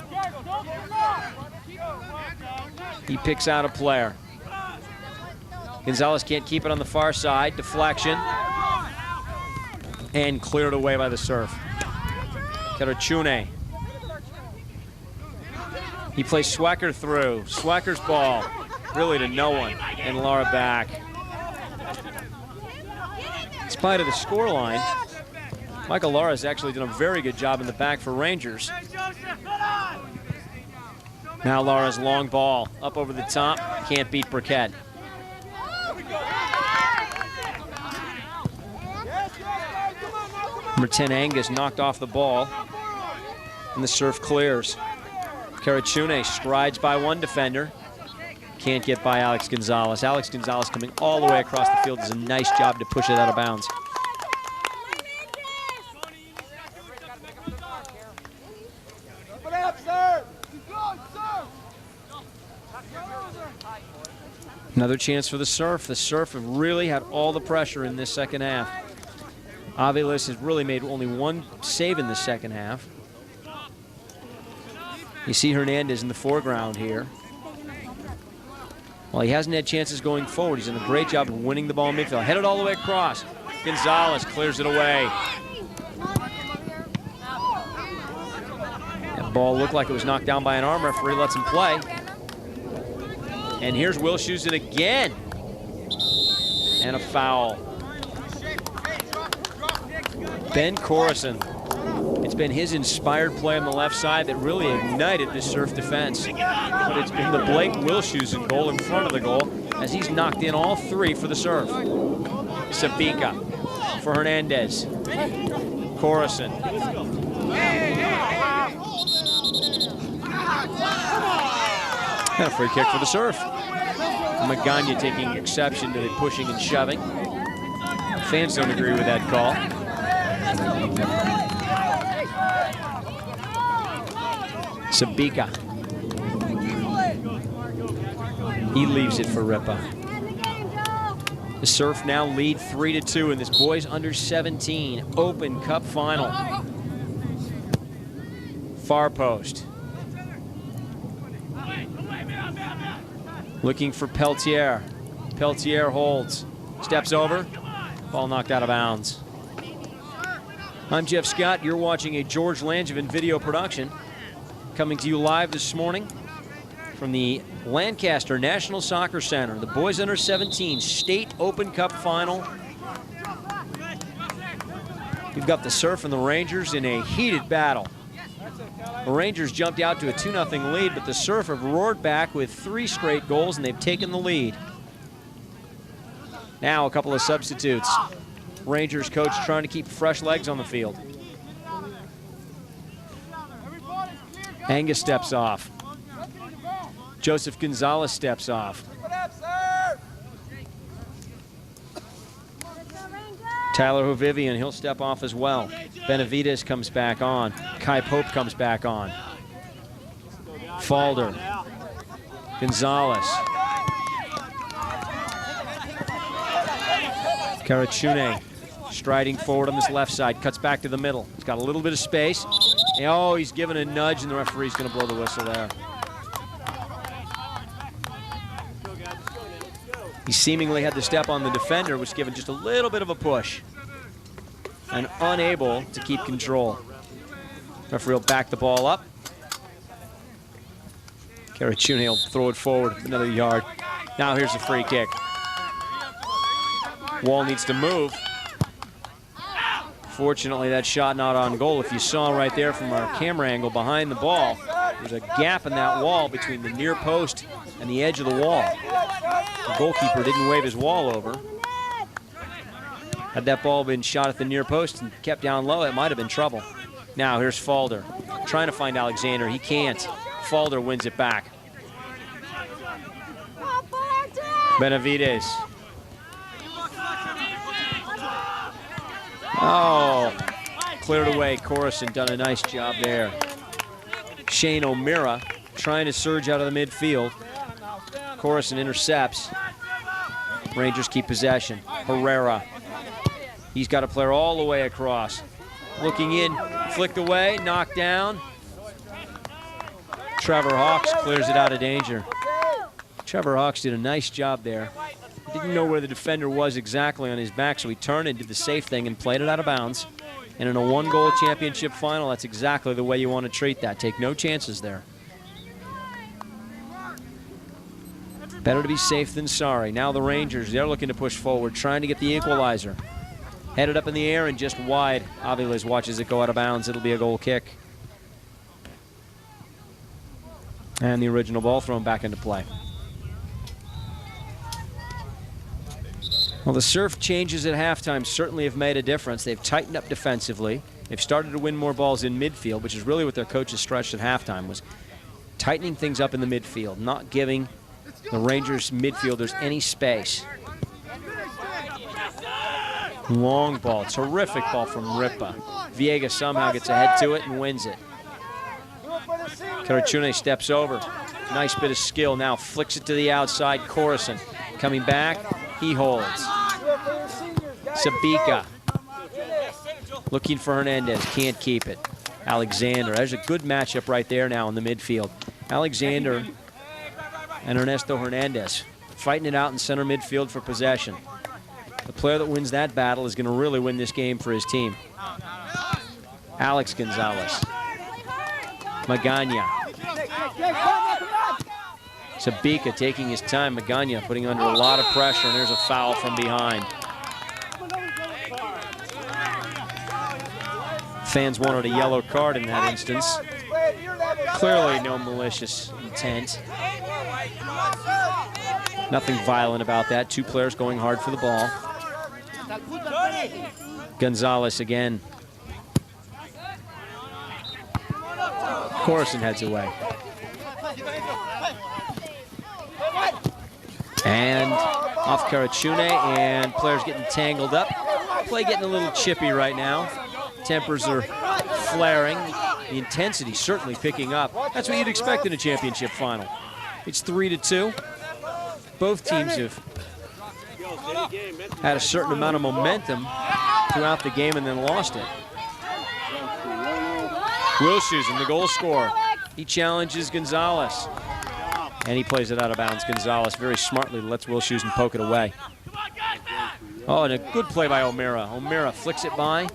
He picks out a player. Gonzalez can't keep it on the far side. Deflection. And cleared away by the Surf. Karachune. He plays Swecker through. Swecker's ball. Really to no one. And Lara back. In spite of the scoreline, Michael Lara has actually done a very good job in the back for Rangers. Now Lara's long ball up over the top. Can't beat Burkett. Number 10, Angus, knocked off the ball. And the serve clears. Karachune strides by one defender. Can't get by Alex Gonzalez. Alex Gonzalez coming all the way across the field does a nice job to push it out of bounds. Another chance for the Surf. The Surf have really had all the pressure in this second half. Aviles has really made only one save in the second half. You see Hernandez in the foreground here. Well, he hasn't had chances going forward. He's done a great job of winning the ball in midfield. Headed all the way across. Gonzalez clears it away. That ball looked like it was knocked down by an arm. Referee lets him play. And here's Will Schusen again. And a foul. Ben Corison. It's been his inspired play on the left side that really ignited this Surf defense. But it's been the Blake Will Schusen goal in front of the goal as he's knocked in all three for the Surf. Sabika for Hernandez. Corison. And a free kick for the Surf. Magana taking exception to the pushing and shoving. Fans don't agree with that call. Sabika. He leaves it for Ripa. The Surf now lead 3-2 in this boys under 17 Open Cup final. Far post. Looking for Peltier. Peltier holds. Steps over. Ball knocked out of bounds. I'm Jeff Scott. You're watching a George Langevin video production. Coming to you live this morning from the Lancaster National Soccer Center. The boys under 17 State Open Cup final. We've got the Surf and the Rangers in a heated battle. The Rangers jumped out to a 2-0 lead, but the Surf have roared back with 3 straight goals, and they've taken the lead. Now a couple of substitutes. Rangers coach trying to keep fresh legs on the field. Angus steps off. Joseph Gonzalez steps off. Tyler Hovivian, he'll step off as well. Benavides comes back on. Kai Pope comes back on. Falder. Gonzalez. Karachune striding forward on this left side, cuts back to the middle. He's got a little bit of space. Oh, he's given a nudge, and the referee's going to blow the whistle there. He seemingly had to step on the defender, was given just a little bit of a push and unable to keep control. Referee will back the ball up. Karachune will throw it forward another yard. Now here's a free kick. Wall needs to move. Fortunately, that shot not on goal. If you saw right there from our camera angle behind the ball, there's a gap in that wall between the near post and the edge of the wall. The goalkeeper didn't wave his wall over. Had that ball been shot at the near post and kept down low, it might have been trouble. Now here's Falder, trying to find Alexander. He can't. Falder wins it back. Benavides. Oh, cleared away. Corison done a nice job there. Shane O'Meara trying to surge out of the midfield. Corison intercepts. Rangers keep possession. Herrera. He's got a player all the way across. Looking in, flicked away, knocked down. Trevor Hawks clears it out of danger. Trevor Hawks did a nice job there. He didn't know where the defender was exactly on his back, so he turned and did the safe thing and played it out of bounds. And in a one-goal championship final, that's exactly the way you want to treat that. Take no chances there. Better to be safe than sorry. Now the Rangers, they're looking to push forward, trying to get the equalizer. Headed up in the air and just wide. Aviles watches it go out of bounds. It'll be a goal kick. And the original ball thrown back into play. Well, the Surf changes at halftime certainly have made a difference. They've tightened up defensively. They've started to win more balls in midfield, which is really what their coaches stretched at halftime, was tightening things up in the midfield, not giving the Rangers midfielders any space. Long ball, terrific ball from Ripa. Villegas somehow gets ahead to it and wins it. Carachune steps over. Nice bit of skill now, flicks it to the outside. Coruscant coming back, he holds. Sabika looking for Hernandez, can't keep it. Alexander, there's a good matchup right there now in the midfield. Alexander and Ernesto Hernandez fighting it out in center midfield for possession. The player that wins that battle is going to really win this game for his team. Alex Gonzalez. Magana. Sabika taking his time. Magana putting under a lot of pressure, and there's a foul from behind. Fans wanted a yellow card in that instance. Clearly no malicious intent. Nothing violent about that. Two players going hard for the ball. Gonzalez again. Coruscant heads away. And off Carachune, and players getting tangled up. Play getting a little chippy right now. Tempers are flaring. The intensity certainly picking up. That's what you'd expect in a championship final. It's 3-2. Both teams have had a certain amount of momentum throughout the game and then lost it. Wilshusen, the goal scorer. He challenges Gonzalez. And he plays it out of bounds. Gonzalez very smartly lets Wilshusen poke it away. Oh, and a good play by O'Meara. O'Meara flicks it by.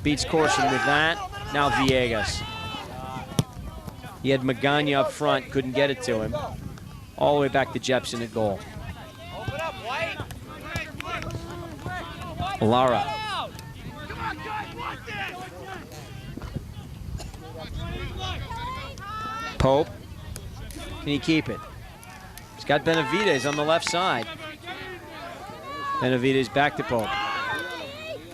Beats Corson with that. Now Villegas. He had Magana up front, couldn't get it to him. All the way back to Jepson at goal. Lara. Pope. Can he keep it? He's got Benavides on the left side. Benavides back to Pope.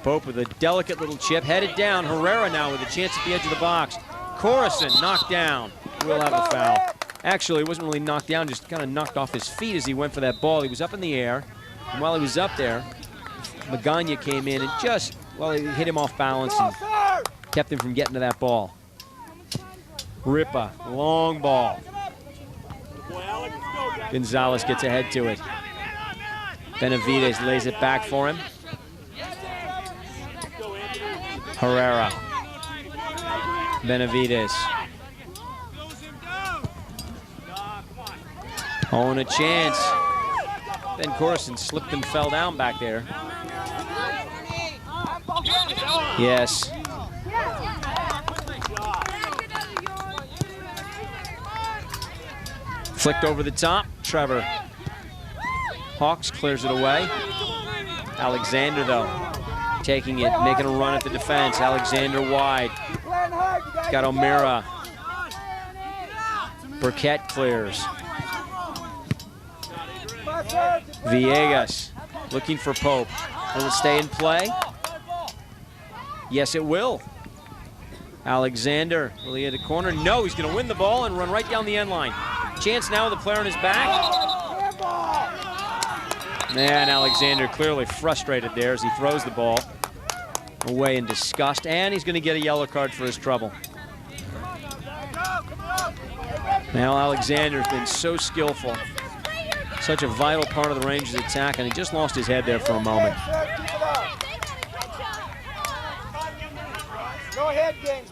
Pope with a delicate little chip, headed down. Herrera now with a chance at the edge of the box. Coruscant knocked down. Will have a foul. Actually, it wasn't really knocked down, just kind of knocked off his feet as he went for that ball. He was up in the air, and while he was up there, Magana came in and just, well, he hit him off balance and kept him from getting to that ball. Ripa, long ball. Gonzalez gets ahead to it. Benavides lays it back for him. Herrera. Benavides. Oh, and a chance. Ben Coruscant slipped and fell down back there. Yes. Flicked over the top. Trevor Hawks clears it away. Alexander, though, taking it, making a run at the defense. Alexander wide. He's got O'Meara. Burkett clears. Villegas looking for Pope. Will it stay in play? Yes, it will. Alexander, will he hit a corner? No, he's going to win the ball and run right down the end line. Chance now with the player on his back. Man, Alexander clearly frustrated there as he throws the ball away in disgust, and he's going to get a yellow card for his trouble. Now Alexander's been so skillful, such a vital part of the Rangers' attack, and he just lost his head there for a moment.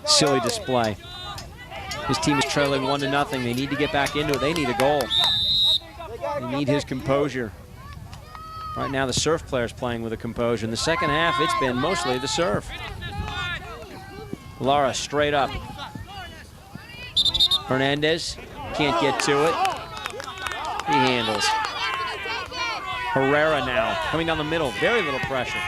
Silly display. His team is trailing 1-0. They need to get back into it. They need a goal. They need his composure. Right now, the Surf players playing with a composure. In the second half, it's been mostly the Surf. Lara straight up. Hernandez can't get to it. He handles. Herrera now coming down the middle. Very little pressure.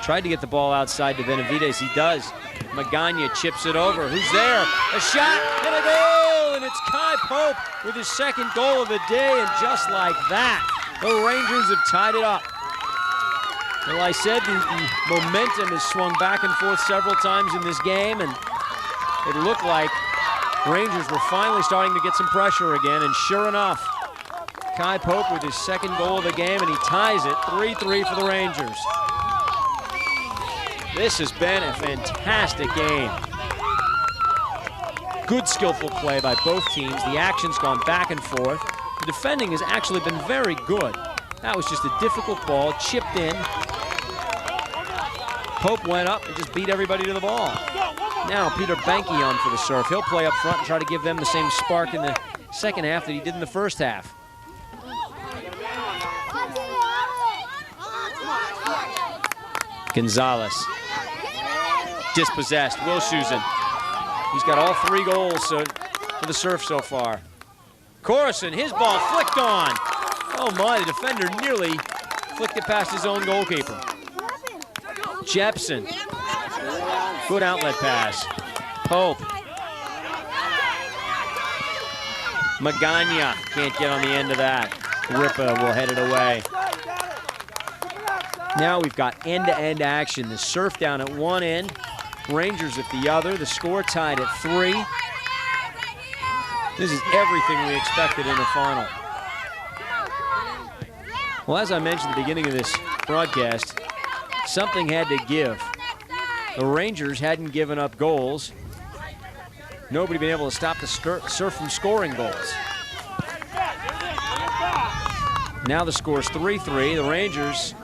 Tried to get the ball outside to Benavides. He does. Magana chips it over. Who's there? A shot and a goal, and it's Kai Pope with his second goal of the day, and just like that, the Rangers have tied it up. Well, I said the momentum has swung back and forth several times in this game, and it looked like Rangers were finally starting to get some pressure again, and sure enough, Kai Pope with his second goal of the game, and he ties it 3-3 for the Rangers. This has been a fantastic game. Good skillful play by both teams. The action's gone back and forth. The defending has actually been very good. That was just a difficult ball, chipped in. Pope went up and just beat everybody to the ball. Now Peter Banky on for the Surf. He'll play up front and try to give them the same spark in the second half that he did in the first half. Gonzalez. Dispossessed. Wilshusen. He's got all 3 goals for the Surf so far. Corson, his ball flicked on. Oh my, the defender nearly flicked it past his own goalkeeper. Jepson. Good outlet pass. Pope. Magana can't get on the end of that. Ripa will head it away. Now we've got end-to-end action. The Surf down at one end, Rangers at the other. The score tied at 3. This is everything we expected in the final. Well, as I mentioned at the beginning of this broadcast, something had to give. The Rangers hadn't given up goals. Nobody been able to stop the Surf from scoring goals. Now the score's 3-3. The Rangers,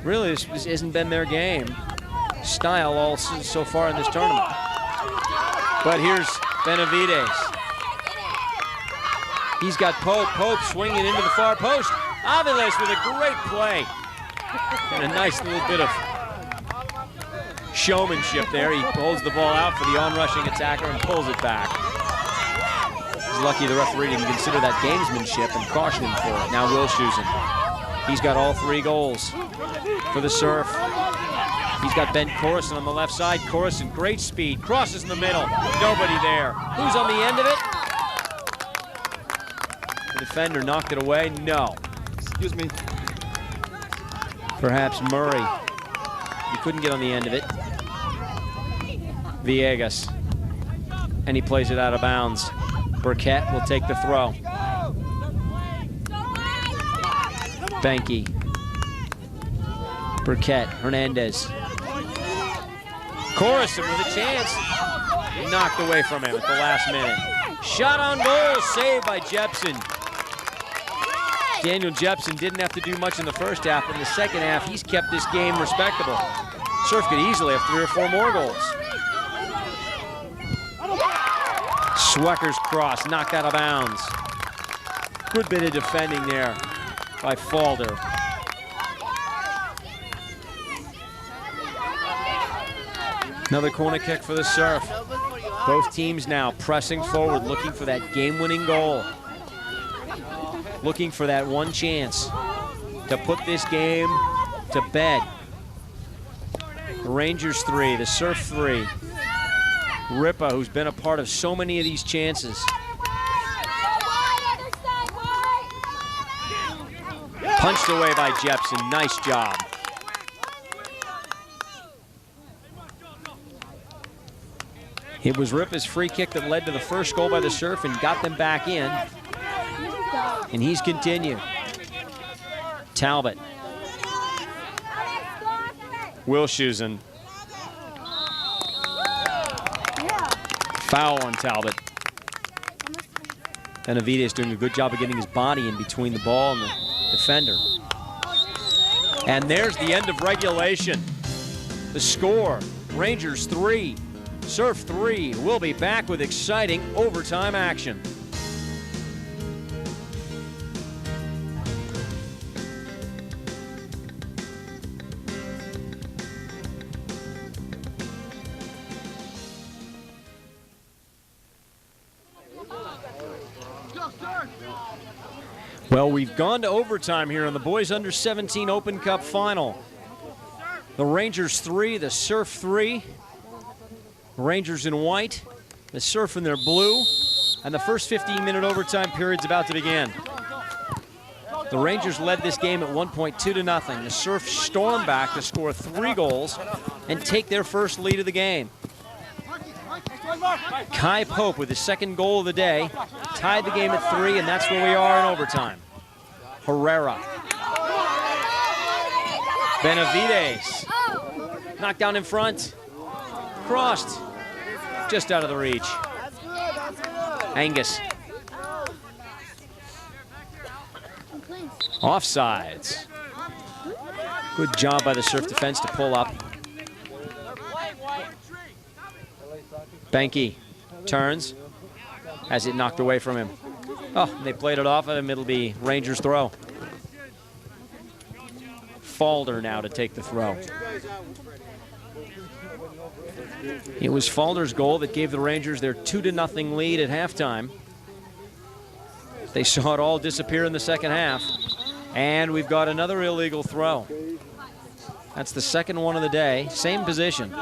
really, this hasn't been their game style all so far in this tournament. But here's Benavides. He's got Pope. Pope swinging into the far post. Aviles with a great play. And a nice little bit of showmanship there. He holds the ball out for the on-rushing attacker and pulls it back. He's lucky the referee didn't consider that gamesmanship and caution him for it. Now Wilshusen. He's got all 3 goals for the Surf. He's got Ben Corson on the left side. Corson, great speed, crosses in the middle. Nobody there. Who's on the end of it? The defender knocked it away. No. Excuse me. Perhaps Murray. He couldn't get on the end of it. Villegas. And he plays it out of bounds. Burkett will take the throw. Banky. Burkett. Hernandez. Corson with a chance. Knocked away from him at the last minute. Shot on goal. Saved by Jepson. Daniel Jepson didn't have to do much in the first half. In the second half, he's kept this game respectable. Surf could easily have 3 or 4 more goals. Swecker's cross, knocked out of bounds. Good bit of defending there by Falder. Another corner kick for the Surf. Both teams now pressing forward, looking for that game-winning goal. Looking for that one chance to put this game to bed. The Rangers 3, the Surf 3. Ripa, who's been a part of so many of these chances. Punched away by Jepson, nice job. It was Ripa's free kick that led to the first goal by the Surf and got them back in. And he's continued. Talbot. Wilshusen. Foul on Talbot. Benavides doing a good job of getting his body in between the ball and the defender. And there's the end of regulation. The score, Rangers 3, Surf 3. We'll be back with exciting overtime action. Well, we've gone to overtime here on the Boys Under 17 Open Cup Final. The Rangers 3, the Surf 3. Rangers in white, the Surf in their blue, and the first 15-minute overtime period's about to begin. The Rangers led this game at one point 2-0. The Surf stormed back to score 3 goals and take their first lead of the game. Kai Pope with his second goal of the day tied the game at 3, and that's where we are in overtime. Herrera. Benavides. Knocked down in front. Crossed. Just out of the reach. Angus. Offsides. Good job by the Surf defense to pull up. Banky turns. Has it knocked away from him. Oh, they played it off of him. It'll be Rangers throw. Falder now to take the throw. It was Falder's goal that gave the Rangers their 2-0 lead at halftime. They saw it all disappear in the second half. And we've got another illegal throw. That's the second one of the day. Same position.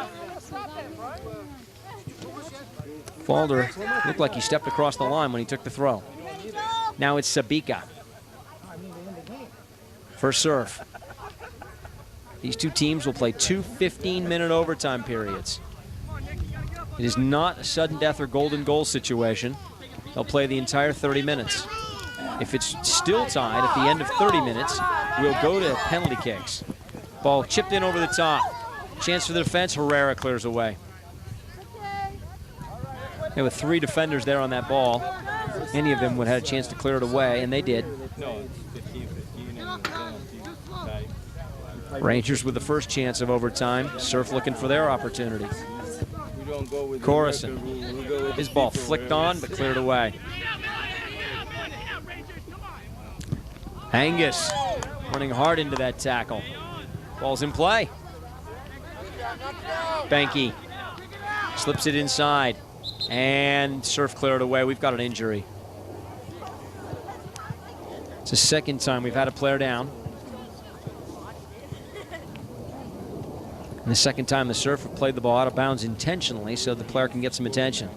Falder looked like he stepped across the line when he took the throw. Now it's Sabika. For Surf. These two teams will play 2 15-minute overtime periods. It is not a sudden death or golden goal situation. They'll play the entire 30 minutes. If it's still tied at the end of 30 minutes, we'll go to penalty kicks. Ball chipped in over the top. Chance for the defense. Herrera clears away. There were 3 defenders there on that ball. Any of them would have had a chance to clear it away, and they did. Rangers with the first chance of overtime. Surf looking for their opportunity. Coruscant. His ball flicked on, but cleared away. Angus running hard into that tackle. Ball's in play. Banky slips it inside, and Surf cleared away. We've got an injury. It's the second time we've had a player down. And the second time the Surf have played the ball out of bounds intentionally so the player can get some attention.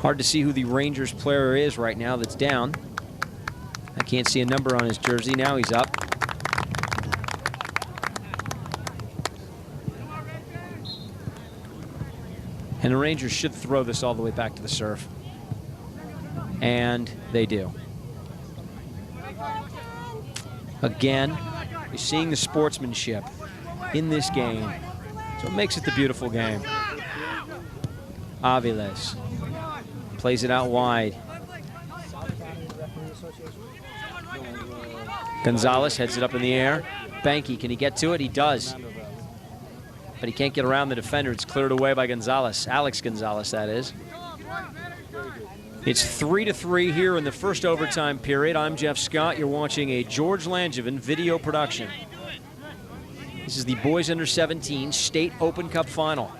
Hard to see who the Rangers player is right now that's down. I can't see a number on his jersey. Now he's up. And the Rangers should throw this all the way back to the Surf. And they do. Again, you're seeing the sportsmanship in this game. So it makes it the beautiful game. Aviles plays it out wide. Gonzalez heads it up in the air. Banky, can he get to it? He does. But he can't get around the defender. It's cleared away by Gonzalez. Alex Gonzalez, that is. It's 3-3 here in the first overtime period. I'm Jeff Scott. You're watching a George Langevin video production. This is the Boys Under 17 State Open Cup Final.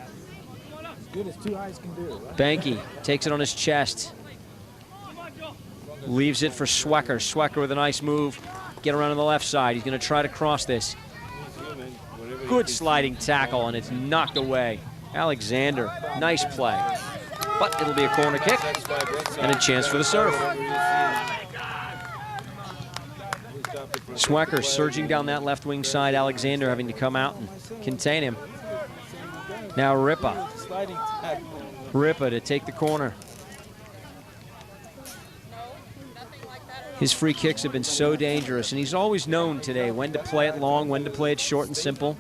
Good as 2 eyes can do. Banky takes it on his chest. Leaves it for Swecker. Swecker with a nice move. Get around on the left side. He's going to try to cross this. Good sliding tackle, and it's knocked away. Alexander, nice play. But it'll be a corner kick and a chance for the Surf. Swecker surging down that left wing side. Alexander having to come out and contain him. Now Ripa. Ripa to take the corner. His free kicks have been so dangerous, and he's always known today when to play it long, when to play it short and simple.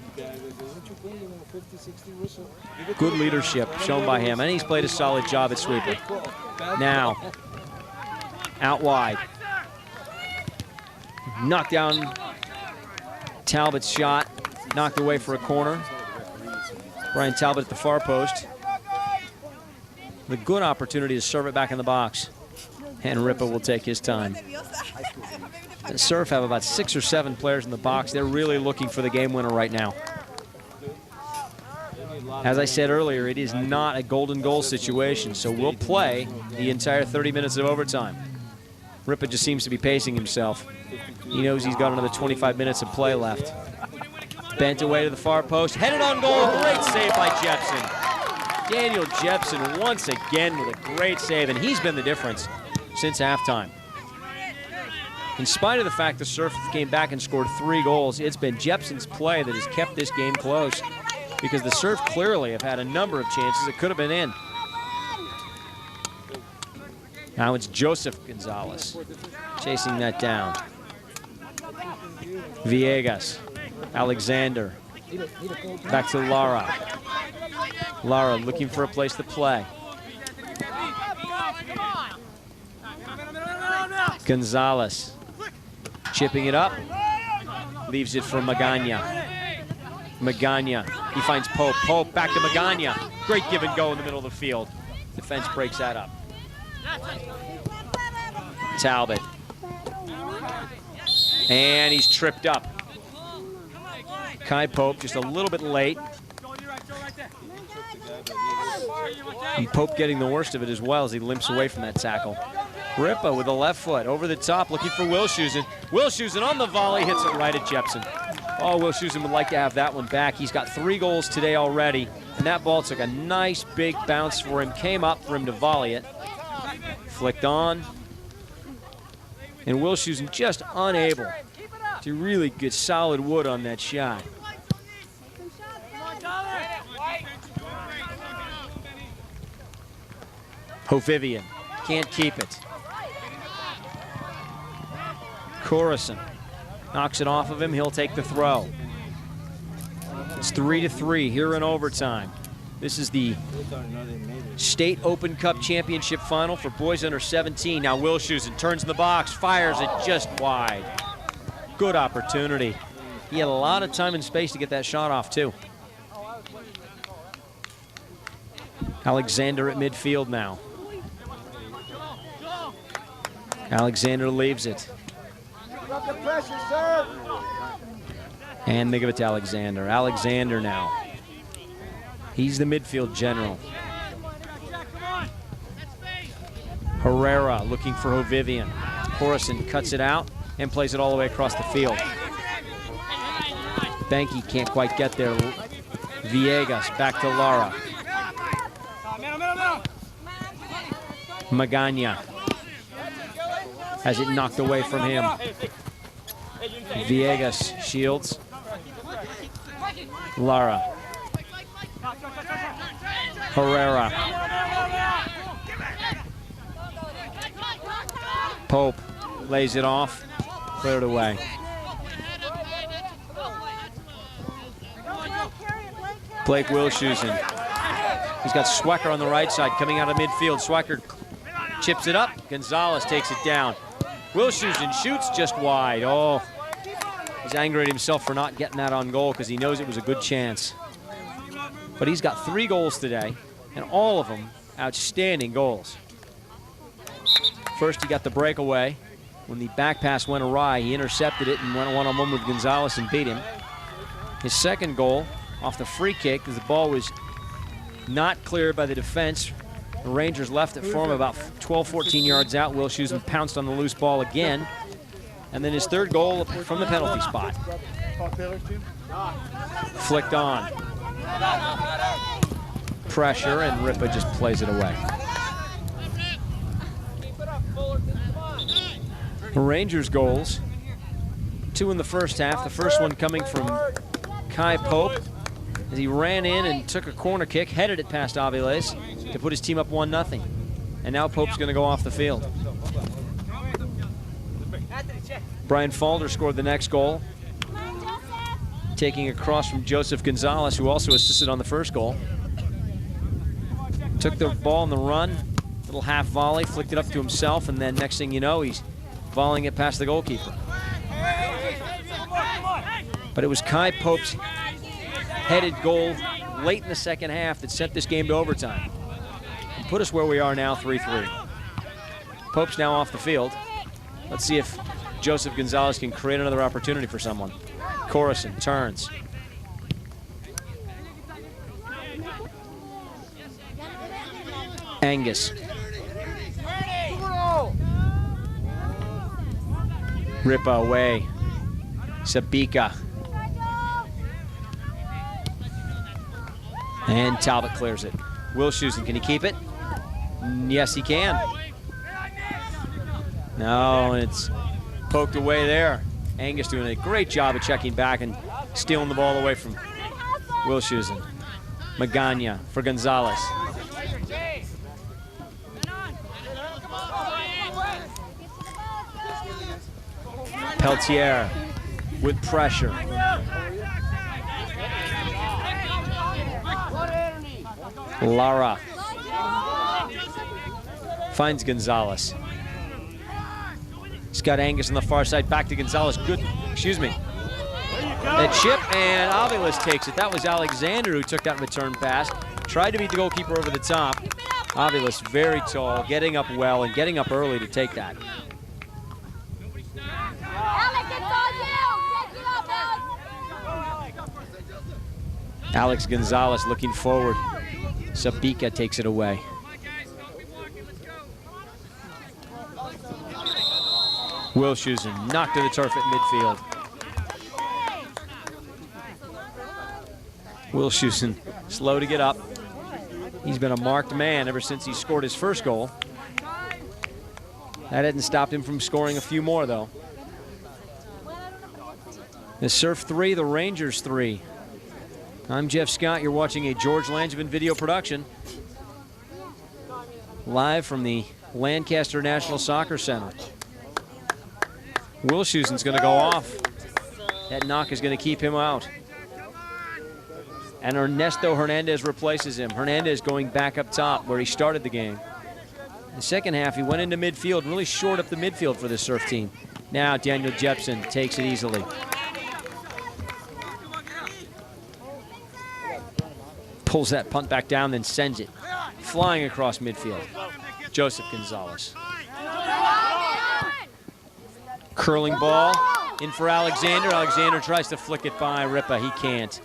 Good leadership shown by him, and he's played a solid job at sweeper. Now, out wide. Knocked down Talbot's shot, knocked away for a corner. Brian Talbot at the far post. The good opportunity to serve it back in the box. And Ripa will take his time. The Surf have about 6 or 7 players in the box. They're really looking for the game winner right now. As I said earlier, it is not a golden goal situation, so we'll play the entire 30 minutes of overtime. Ripa just seems to be pacing himself. He knows he's got another 25 minutes of play left. Bent away to the far post, headed on goal. Great save by Jepson. Daniel Jepson once again with a great save, and he's been the difference since halftime. In spite of the fact the Surf came back and scored 3 goals, it's been Jepson's play that has kept this game close, because the Surf clearly have had a number of chances that could have been in. Now it's Joseph Gonzalez chasing that down. Villegas, Alexander, back to Lara. Lara looking for a place to play. Gonzalez chipping it up, leaves it for Magana. Magana, he finds Pope. Pope back to Magana. Great give and go in the middle of the field. Defense breaks that up. Talbot. And he's tripped up. Kai Pope just a little bit late. And Pope getting the worst of it as well as he limps away from that tackle. Ripa with the left foot over the top looking for Wilshusen. Wilshusen on the volley hits it right at Jepson. Oh, Wilshusen would like to have that one back. He's got 3 goals today already, and that ball took a nice big bounce for him. Came up for him to volley it. Flicked on. And Wilshusen just unable to really get solid wood on that shot. Hovivian can't keep it. Coruscant knocks it off of him. He'll take the throw. It's 3-3 here in overtime. This is the State Open Cup Championship final for boys under 17. Now Wilshusen turns in the box, fires it just wide. Good opportunity. He had a lot of time and space to get that shot off too. Alexander at midfield now. Alexander leaves it. And they give it to Alexander. Alexander now. He's the midfield general. Herrera looking for Hovivian. Coruscant cuts it out and plays it all the way across the field. Banky can't quite get there. Villegas back to Lara. Magana has it knocked away from him. Villegas shields. Lara. Herrera. Pope lays it off, cleared away. Blake Wilshusen. He's got Swecker on the right side coming out of midfield. Swecker chips it up. Gonzalez takes it down. Wilshusen shoots just wide. Oh, he's angry at himself for not getting that on goal because he knows it was a good chance. But he's got 3 goals today, and all of them outstanding goals. First, he got the breakaway. When the back pass went awry, he intercepted it and went one-on-one with Gonzalez and beat him. His second goal off the free kick, because the ball was not cleared by the defense. The Rangers left it for him about 12, 14 yards out. Wilshusen pounced on the loose ball again. And then his third goal from the penalty spot. Flicked on. Pressure, and Ripa just plays it away. The Rangers goals, 2 in the first half. The first one coming from Kai Pope as he ran in and took a corner kick, headed it past Aviles to put his team up 1-0. And now Pope's going to go off the field. Brian Falder scored the next goal, taking across from Joseph Gonzalez, who also assisted on the first goal. Took the ball on the run, little half volley, flicked it up to himself, and then next thing you know, he's volleying it past the goalkeeper. But it was Kai Pope's headed goal late in the second half that sent this game to overtime and put us where we are now, 3-3. Pope's now off the field. Let's see if Joseph Gonzalez can create another opportunity for someone. Coruscant turns. Angus. Ripa away. Sabika. And Talbot clears it. Wilshusen, can he keep it? Yes, he can. No, it's poked away there. Angus doing a great job of checking back and stealing the ball away from Wilshusen. Magana for Gonzalez. Peltier with pressure. Lara finds Gonzalez. He's got Angus on the far side, back to Gonzalez. Good, excuse me. A chip, and Aviles takes it. That was Alexander who took that return pass. Tried to beat the goalkeeper over the top. Aviles very tall, getting up well and getting up early to take that. Alex Gonzalez looking forward. Sabika takes it away. Wilshusen knocked to the turf at midfield. Wilshusen slow to get up. He's been a marked man ever since he scored his first goal. That hadn't stopped him from scoring a few more, though. The Surf 3, the Rangers 3. I'm Jeff Scott. You're watching a George Langevin video production. Live from the Lancaster National Soccer Center. Wilshusen's going to go off. That knock is going to keep him out. And Ernesto Hernandez replaces him. Hernandez going back up top where he started the game. In the second half, he went into midfield, really shored up the midfield for the Surf team. Now Daniel Jepson takes it easily. Pulls that punt back down, then sends it flying across midfield. Joseph Gonzalez. Curling ball in for Alexander. Alexander tries to flick it by Ripa. He can't.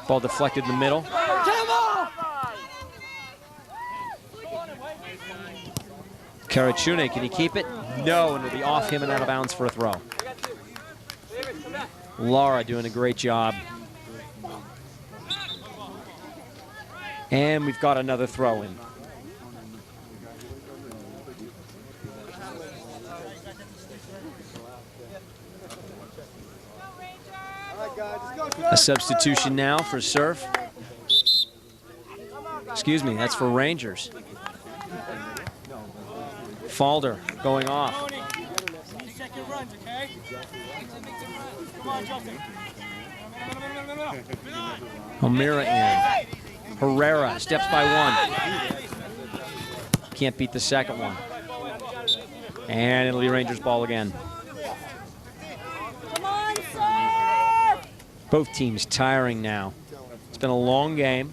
Ball deflected in the middle. Karachune, can he keep it? No, and it'll be off him and out of bounds for a throw. Lara doing a great job. And we've got another throw in. A substitution now for Surf. Excuse me, that's for Rangers. Falder going off. O'Meara in. Herrera steps by one. Can't beat the second one. And it'll be Rangers ball again. Both teams tiring now. It's been a long game.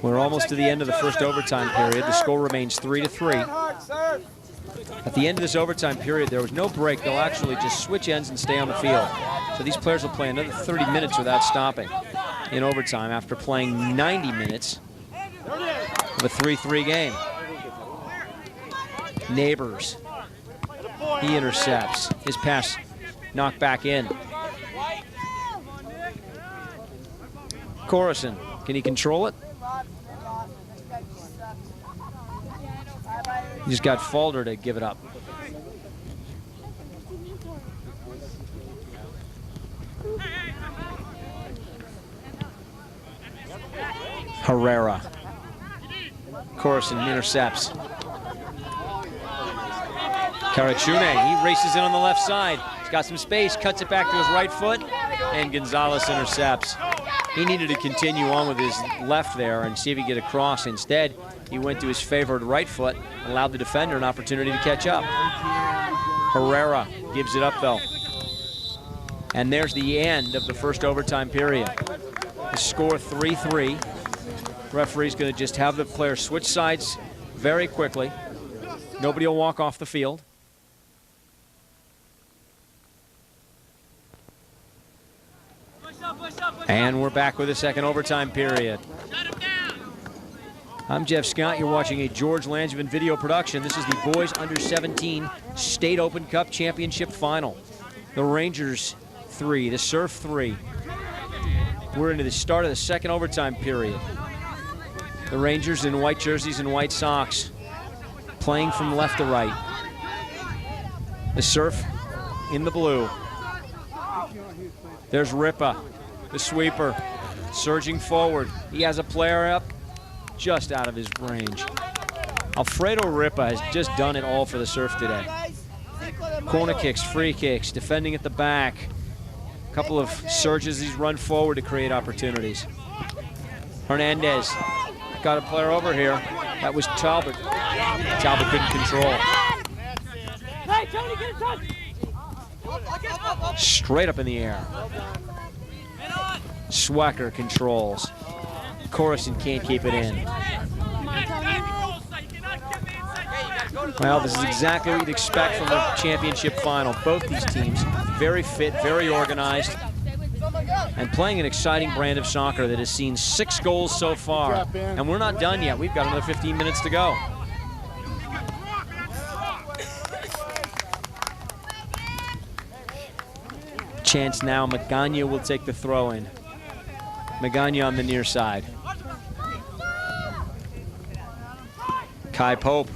We're almost to the end of the first overtime period. The score remains 3-3. At the end of this overtime period, there was no break. They'll actually just switch ends and stay on the field. So these players will play another 30 minutes without stopping in overtime after playing 90 minutes of a 3-3 game. Neighbors. He intercepts. His pass knocked back in. Coruscant, can he control it? He just got Falder to give it up. Herrera. Coruscant intercepts. Karachune, he races in on the left side. He's got some space, cuts it back to his right foot, and Gonzalez intercepts. He needed to continue on with his left there and see if he could get across. Instead, he went to his favored right foot, allowed the defender an opportunity to catch up. Herrera gives it up, though. And there's the end of the first overtime period. The score 3-3. Referee's going to just have the players switch sides very quickly. Nobody will walk off the field. And we're back with the second overtime period. I'm Jeff Scott. You're watching a George Langevin video production. This is the Boys Under-17 State Open Cup Championship Final. The Rangers 3, the Surf 3. We're into the start of the second overtime period. The Rangers in white jerseys and white socks, playing from left to right. The Surf in the blue. There's Ripa, the sweeper, surging forward. He has a player up just out of his range. Alfredo Ripa has just done it all for the Surf today. Corner kicks, free kicks, defending at the back. A couple of surges he's run forward to create opportunities. Hernandez got a player over here. That was Talbot. Talbot couldn't control. Straight up in the air. Swacker controls. Coruscant can't keep it in. Well, this is exactly what you'd expect from a championship final. Both these teams very fit, very organized, and playing an exciting brand of soccer that has seen 6 goals so far. And we're not done yet. We've got another 15 minutes to go. Chance now, Magana will take the throw in. Magana on the near side. Kai Pope.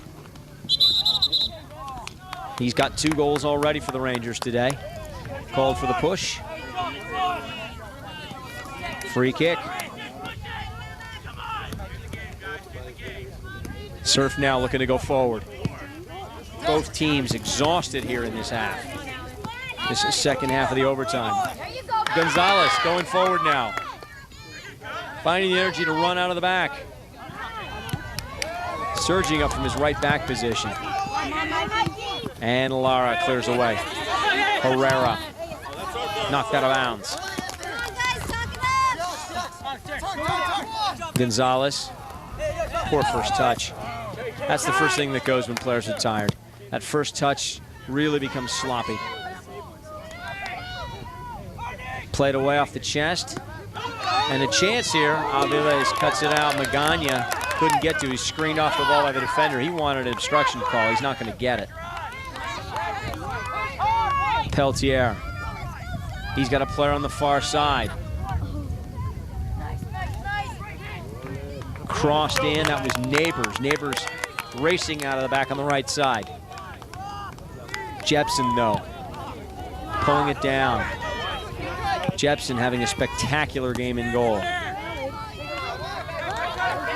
He's got 2 goals already for the Rangers today. Called for the push. Free kick. Surf now looking to go forward. Both teams exhausted here in this half. This is second half of the overtime. Gonzalez going forward now. Finding the energy to run out of the back. Surging up from his right back position. And Lara clears away. Herrera knocked out of bounds. Gonzalez, poor first touch. That's the first thing that goes when players are tired. That first touch really becomes sloppy. Played away off the chest. And a chance here. Aviles cuts it out. Magana couldn't get to. He screened off the ball by the defender. He wanted an obstruction call. He's not going to get it. Peltier. He's got a player on the far side. Crossed in. That was Neighbors. Neighbors racing out of the back on the right side. Jepson, though, pulling it down. Jepson having a spectacular game in goal.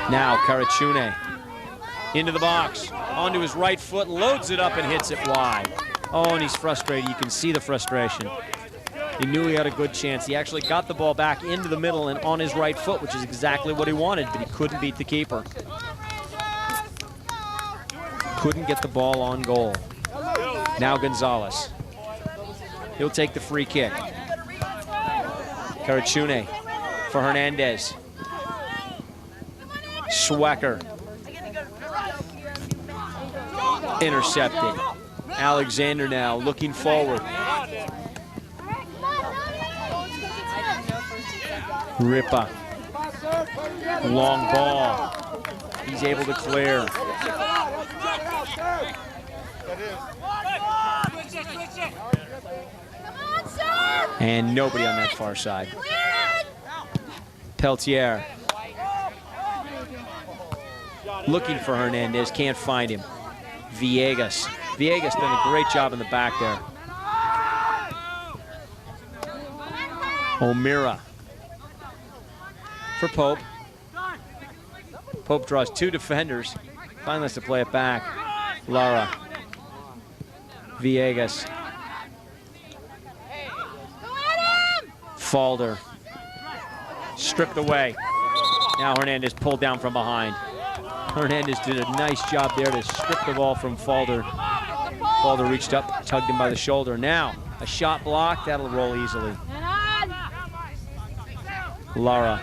Now Karachune into the box, onto his right foot, loads it up and hits it wide. Oh, and he's frustrated. You can see the frustration. He knew he had a good chance. He actually got the ball back into the middle and on his right foot, which is exactly what he wanted, but he couldn't beat the keeper. Couldn't get the ball on goal. Now Gonzalez. He'll take the free kick. Karachune for Hernandez. Swacker. Intercepted. Alexander now looking forward. Ripa. Long ball. He's able to clear. And nobody on that far side. Peltier. Looking for Hernandez, can't find him. Villegas. Villegas done a great job in the back there. O'Meara for Pope. Pope draws 2 defenders. Finally has to play it back. Lara. Villegas. Falder. Stripped away. Now Hernandez pulled down from behind. Hernandez did a nice job there to strip the ball from Falder. Falder reached up, tugged him by the shoulder. Now, a shot block, that'll roll easily. Lara.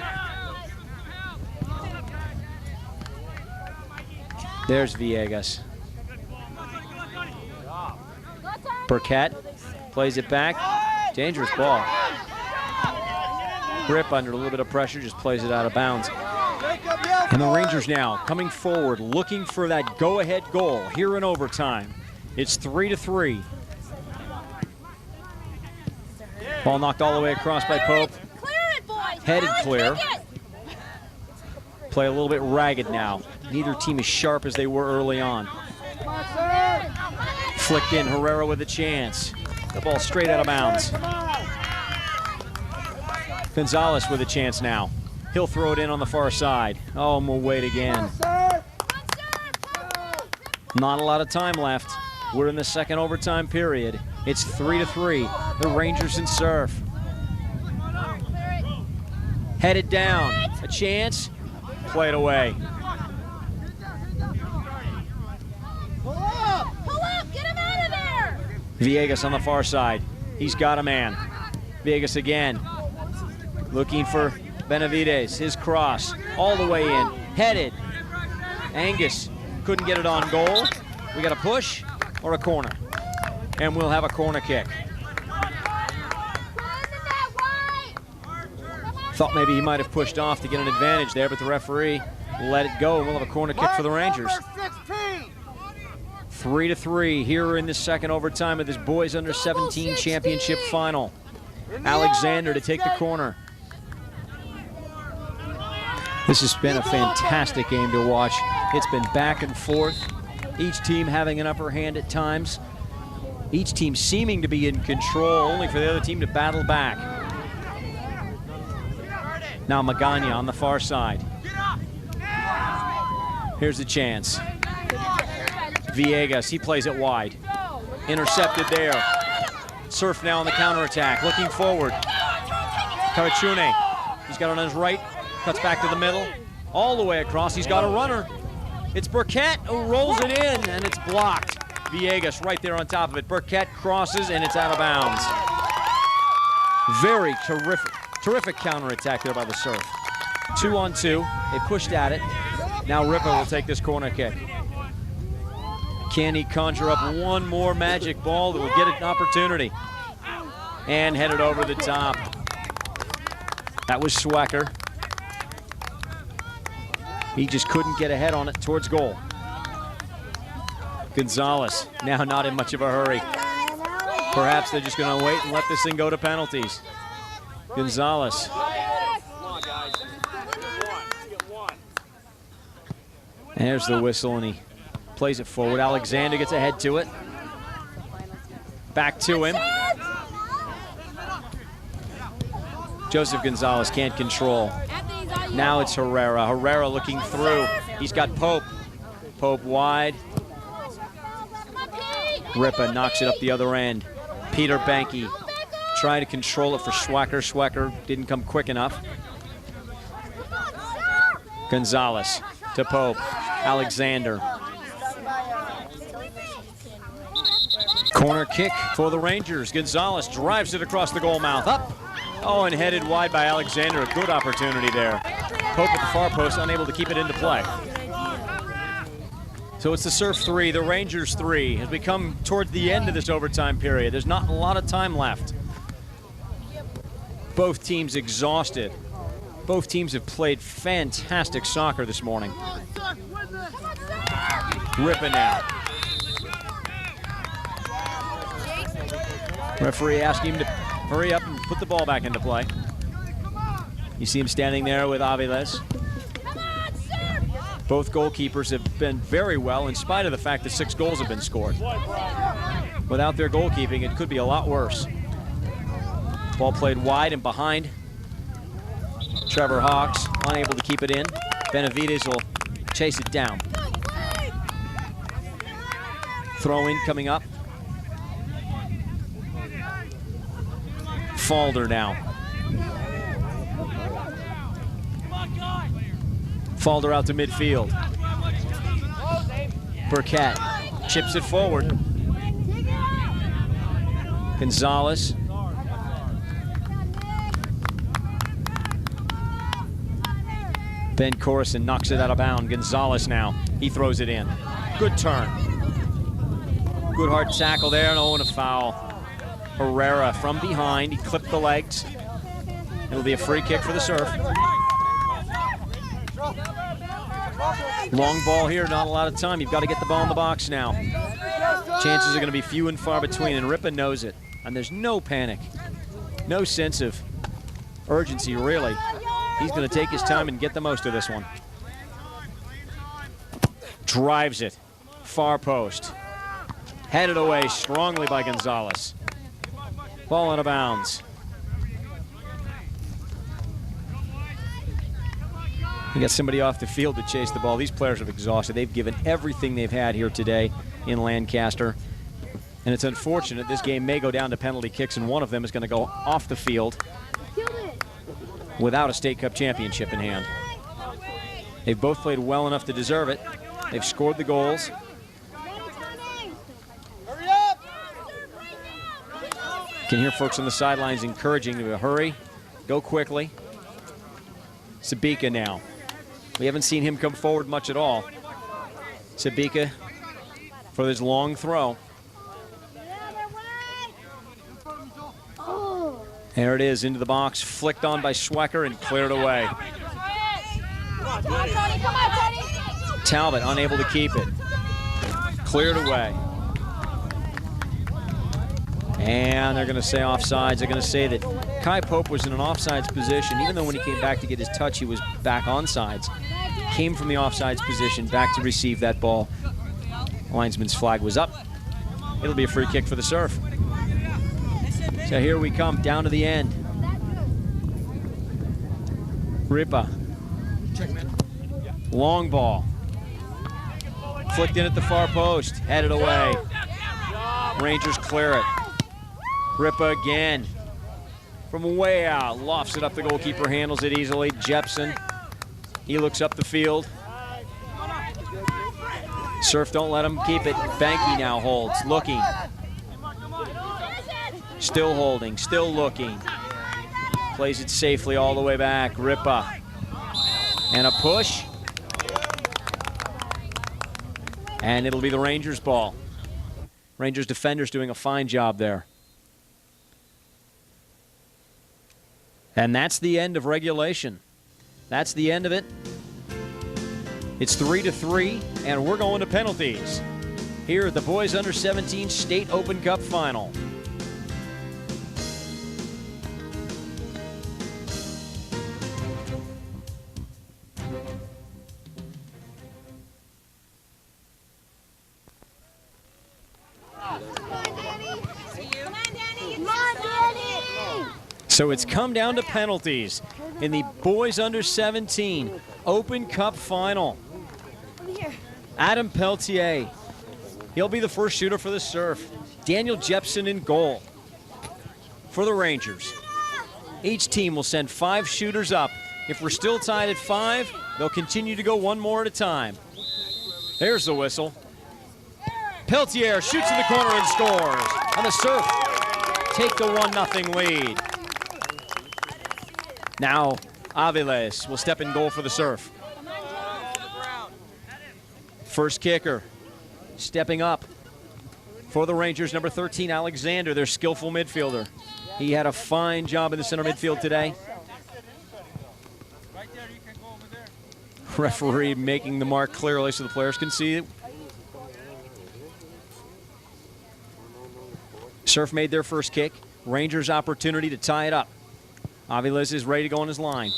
There's Villegas. Burkett plays it back. Dangerous ball. Grip under a little bit of pressure, just plays it out of bounds. And the Rangers now coming forward, looking for that go-ahead goal here in overtime. It's 3-3. Ball knocked all the way across by Pope. Clear it, boys. Headed clear. Play a little bit ragged now. Neither team as sharp as they were early on. Flicked in, Herrera with a chance. The ball straight out of bounds. Gonzalez with a chance now. He'll throw it in on the far side. Oh, and we'll wait again. Not a lot of time left. We're in the second overtime period. It's 3-3. The Rangers in serve. Headed down. A chance. Play it away. Pull up! Get him out of there! Villegas on the far side. He's got a man. Villegas again. Looking for Benavides. His cross. All the way in. Headed. Angus couldn't get it on goal. We got a push or a corner. And we'll have a corner kick. Thought maybe he might have pushed off to get an advantage there, but the referee let it go. We'll have a corner kick for the Rangers. 3-3 here in the second overtime of this boys under 17 championship final. Alexander to take the corner. This has been a fantastic game to watch. It's been back and forth. Each team having an upper hand at times. Each team seeming to be in control, only for the other team to battle back. Now Magana on the far side. Here's the chance. Villegas, he plays it wide. Intercepted there. Surf now on the counterattack, looking forward. Carachune, he's got it on his right, cuts back to the middle, all the way across. He's got a runner. It's Burkett who rolls it in, and it's blocked. Villegas right there on top of it. Burkett crosses, and it's out of bounds. Very terrific counterattack there by the Surf. 2-on-2. They pushed at it. Now Ripa will take this corner kick. Can he conjure up one more magic ball that will get an opportunity? And head it over the top. That was Swecker. He just couldn't get ahead on it towards goal. Gonzalez, now not in much of a hurry. Perhaps they're just going to wait and let this thing go to penalties. Gonzalez. There's the whistle, and he plays it forward. Alexander gets ahead to it. Back to him. Joseph Gonzalez can't control. Now it's Herrera. Herrera looking through. He's got Pope. Pope wide. Ripa knocks it up the other end. Peter Banky trying to control it for Swecker. Swecker didn't come quick enough. Gonzalez to Pope. Alexander. Corner kick for the Rangers. Gonzalez drives it across the goal mouth. Up. Oh, and headed wide by Alexander. A good opportunity there. Pope at the far post, unable to keep it into play. So it's the Surf 3, the Rangers 3. As we come towards the end of this overtime period, there's not a lot of time left. Both teams exhausted. Both teams have played fantastic soccer this morning. Ripping out. Referee asking him to hurry up and put the ball back into play. You see him standing there with Aviles. Both goalkeepers have been very well in spite of the fact that 6 goals have been scored. Without their goalkeeping, it could be a lot worse. Ball played wide and behind. Trevor Hawks unable to keep it in. Benavides will chase it down. Throw in coming up. Falder now. Falder out to midfield. Burkett chips it forward. Gonzalez. Ben Corson knocks it out of bounds. Gonzalez now. He throws it in. Good turn. Good hard tackle there, and a foul. Herrera from behind. He clipped the legs. It'll be a free kick for the Surf. Long ball here, not a lot of time. You've got to get the ball in the box now. Chances are going to be few and far between, and Ripa knows it. And there's no panic. No sense of urgency, really. He's going to take his time and get the most of this one. Drives it. Far post. Headed away strongly by Gonzalez. Ball out of bounds. We got somebody off the field to chase the ball. These players are exhausted. They've given everything they've had here today in Lancaster. And it's unfortunate this game may go down to penalty kicks, and one of them is going to go off the field without a state cup championship in hand. They've both played well enough to deserve it. They've scored the goals. Hurry up! Can hear folks on the sidelines encouraging them to hurry, go quickly. Sabika now. We haven't seen him come forward much at all. Sabika for this long throw. There it is, into the box, flicked on by Schwecker and cleared away. Talbot unable to keep it. Cleared away. And they're going to say offsides. They're going to say that Kai Pope was in an offsides position, even though when he came back to get his touch, he was back onside. Came from the offsides position, back to receive that ball. Linesman's flag was up. It'll be a free kick for the Surf. So here we come, down to the end. Ripa. Long ball. Flicked in at the far post, headed away. Rangers clear it. Ripa again. From way out, lofts it up, the goalkeeper handles it easily. Jepson, he looks up the field. Surf don't let him keep it. Banky now holds, looking. Still holding, still looking. Plays it safely all the way back. Ripa. And a push. And it'll be the Rangers' ball. Rangers defenders doing a fine job there. And that's the end of regulation. That's the end of it. It's 3-3, and we're going to penalties here at the Boys Under 17 State Open Cup Final. So it's come down to penalties in the Boys Under 17 Open Cup Final. Adam Peltier, he'll be the first shooter for the Surf. Daniel Jepson in goal for the Rangers. Each team will send 5 shooters up. If we're still tied at 5, they'll continue to go one more at a time. There's the whistle. Peltier shoots in the corner and scores. And the Surf take the 1-0 lead. Now, Aviles will step in goal for the Surf. First kicker, stepping up for the Rangers, number 13, Alexander, their skillful midfielder. He had a fine job in the center midfield today. Referee making the mark clearly so the players can see it. Surf made their first kick. Rangers' opportunity to tie it up. Aviles is ready to go on his line.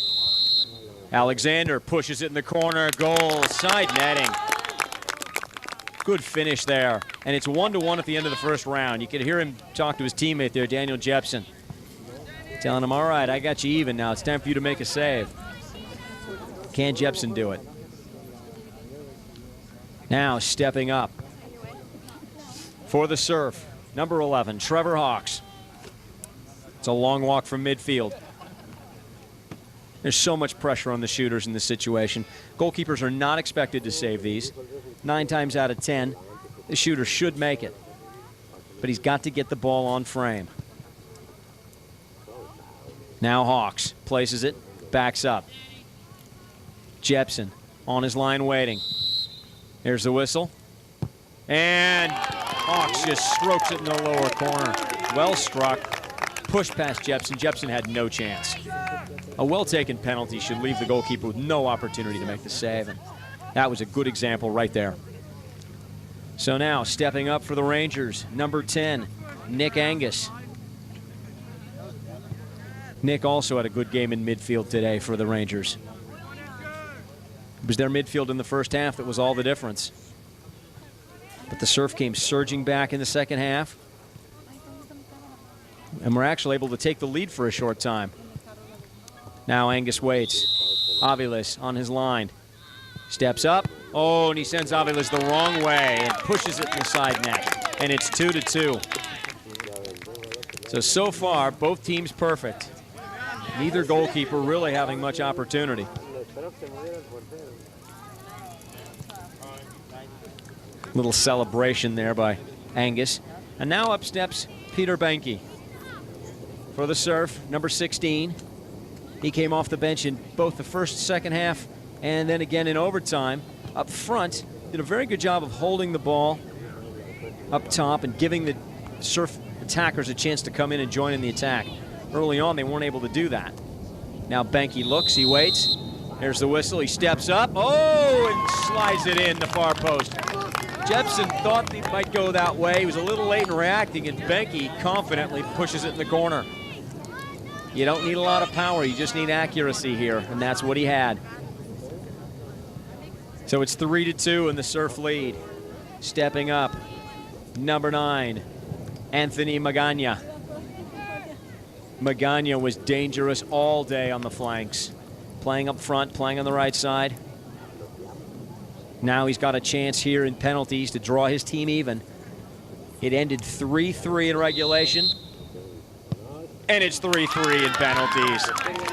Alexander pushes it in the corner. Goal, side netting. Good finish there. And it's 1-1 at the end of the first round. You could hear him talk to his teammate there, Daniel Jepson. Telling him, all right, I got you even now. It's time for you to make a save. Can Jepson do it? Now stepping up for the Surf, number 11, Trevor Hawks. It's a long walk from midfield. There's so much pressure on the shooters in this situation. Goalkeepers are not expected to save these. 9 times out of 10, the shooter should make it. But he's got to get the ball on frame. Now Hawks places it, backs up. Jepson on his line waiting. There's the whistle. And Hawks just strokes it in the lower corner. Well struck. Push past Jepson. Jepson had no chance. A well-taken penalty should leave the goalkeeper with no opportunity to make the save. And that was a good example right there. So now, stepping up for the Rangers, number 10, Nick Angus. Nick also had a good game in midfield today for the Rangers. It was their midfield in the first half that was all the difference. But the Surf came surging back in the second half. And we're actually able to take the lead for a short time. Now Angus waits. Aviles on his line. Steps up. Oh, and he sends Aviles the wrong way and pushes it in the side net. And it's 2-2. So far, both teams perfect. Neither goalkeeper really having much opportunity. Little celebration there by Angus. And now up steps Peter Benke for the Surf, number 16. He came off the bench in both the first and second half and then again in overtime. Up front, did a very good job of holding the ball up top and giving the Surf attackers a chance to come in and join in the attack. Early on, they weren't able to do that. Now Benke looks, he waits. There's the whistle, he steps up. Oh, and slides it in the far post. Jepson thought he might go that way. He was a little late in reacting, and Benke confidently pushes it in the corner. You don't need a lot of power, you just need accuracy here, and that's what he had. So it's 3-2 in the Surf lead. Stepping up, number 9, Anthony Magana. Magana was dangerous all day on the flanks. Playing up front, playing on the right side. Now he's got a chance here in penalties to draw his team even. It ended 3-3 in regulation. And it's 3-3 in penalties.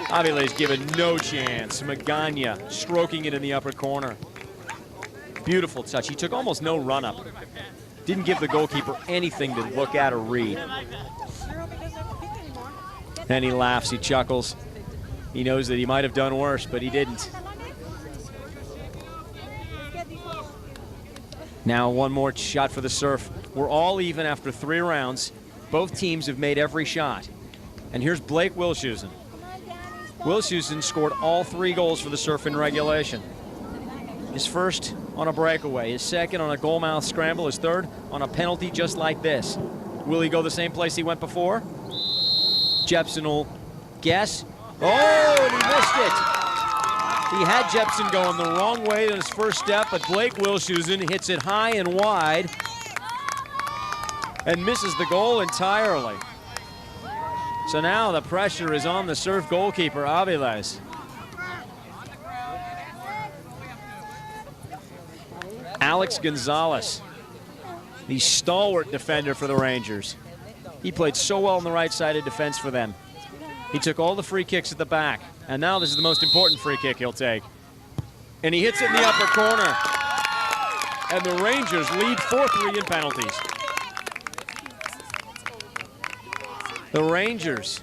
Aviles given no chance. Magana stroking it in the upper corner. Beautiful touch. He took almost no run-up. Didn't give the goalkeeper anything to look at or read. Then he laughs, he chuckles. He knows that he might have done worse, but he didn't. Now one more shot for the Surf. We're all even after 3 rounds. Both teams have made every shot. And here's Blake Wilshusen. Wilshusen scored all 3 goals for the Surf in regulation. His first on a breakaway, his second on a goal-mouth scramble, his third on a penalty just like this. Will he go the same place he went before? Jepson will guess. Oh, and he missed it. He had Jepson going the wrong way on his first step, but Blake Wilshusen hits it high and wide and misses the goal entirely. So now the pressure is on the Surf goalkeeper, Aviles. Alex Gonzalez, the stalwart defender for the Rangers. He played so well on the right side of defense for them. He took all the free kicks at the back, and now this is the most important free kick he'll take. And he hits it in the upper corner. And the Rangers lead 4-3 in penalties. The Rangers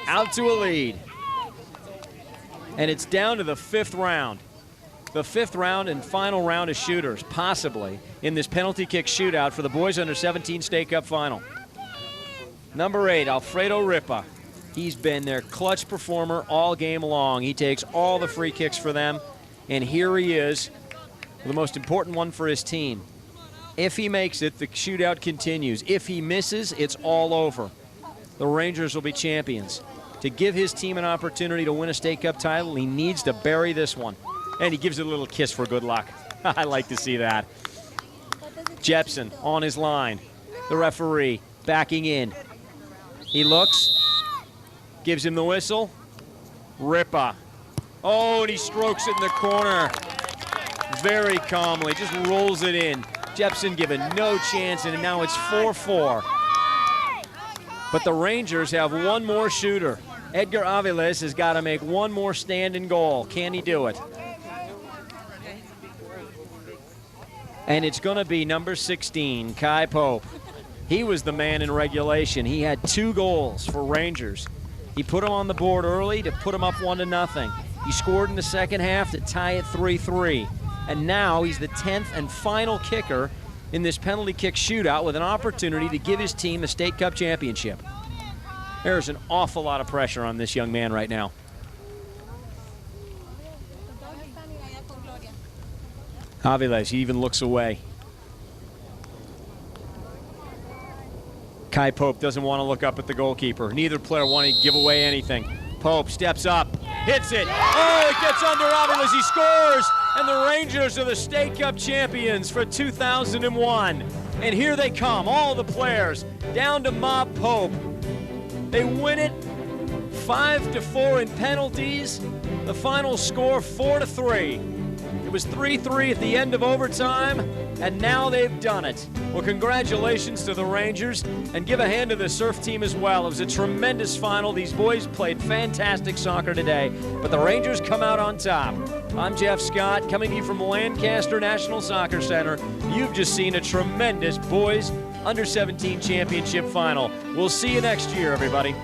out to a lead. And it's down to the 5th round. The 5th round and final round of shooters, possibly, in this penalty kick shootout for the boys under 17 State Cup final. Number 8, Alfredo Ripa. He's been their clutch performer all game long. He takes all the free kicks for them, and here he is, the most important one for his team. If he makes it, the shootout continues. If he misses, it's all over. The Rangers will be champions. To give his team an opportunity to win a State Cup title, he needs to bury this one. And he gives it a little kiss for good luck. I like to see that. Jepson on his line. The referee backing in. He looks, gives him the whistle. Ripa. Oh, and he strokes it in the corner. Very calmly, just rolls it in. Jepson given no chance, and now it's 4-4. But the Rangers have one more shooter. Edgar Aviles has got to make one more stand in goal. Can he do it? And it's going to be number 16, Kai Pope. He was the man in regulation. He had 2 goals for Rangers. He put them on the board early to put them up 1-0. He scored in the second half to tie it 3-3. And now he's the 10th and final kicker in this penalty kick shootout with an opportunity to give his team a State Cup championship. There's an awful lot of pressure on this young man right now. Aviles, he even looks away. Kai Pope doesn't want to look up at the goalkeeper. Neither player wanting to give away anything. Pope steps up, hits it. Oh, it gets under Robert as he scores. And the Rangers are the State Cup champions for 2001. And here they come, all the players, down to mob Pope. They win it 5-4 in penalties. The final score 4-3. It was 3-3 at the end of overtime, and now they've done it. Well, congratulations to the Rangers, and give a hand to the Surf team as well. It was a tremendous final. These boys played fantastic soccer today, but the Rangers come out on top. I'm Jeff Scott, coming to you from Lancaster National Soccer Center. You've just seen a tremendous boys under 17 championship final. We'll see you next year, everybody.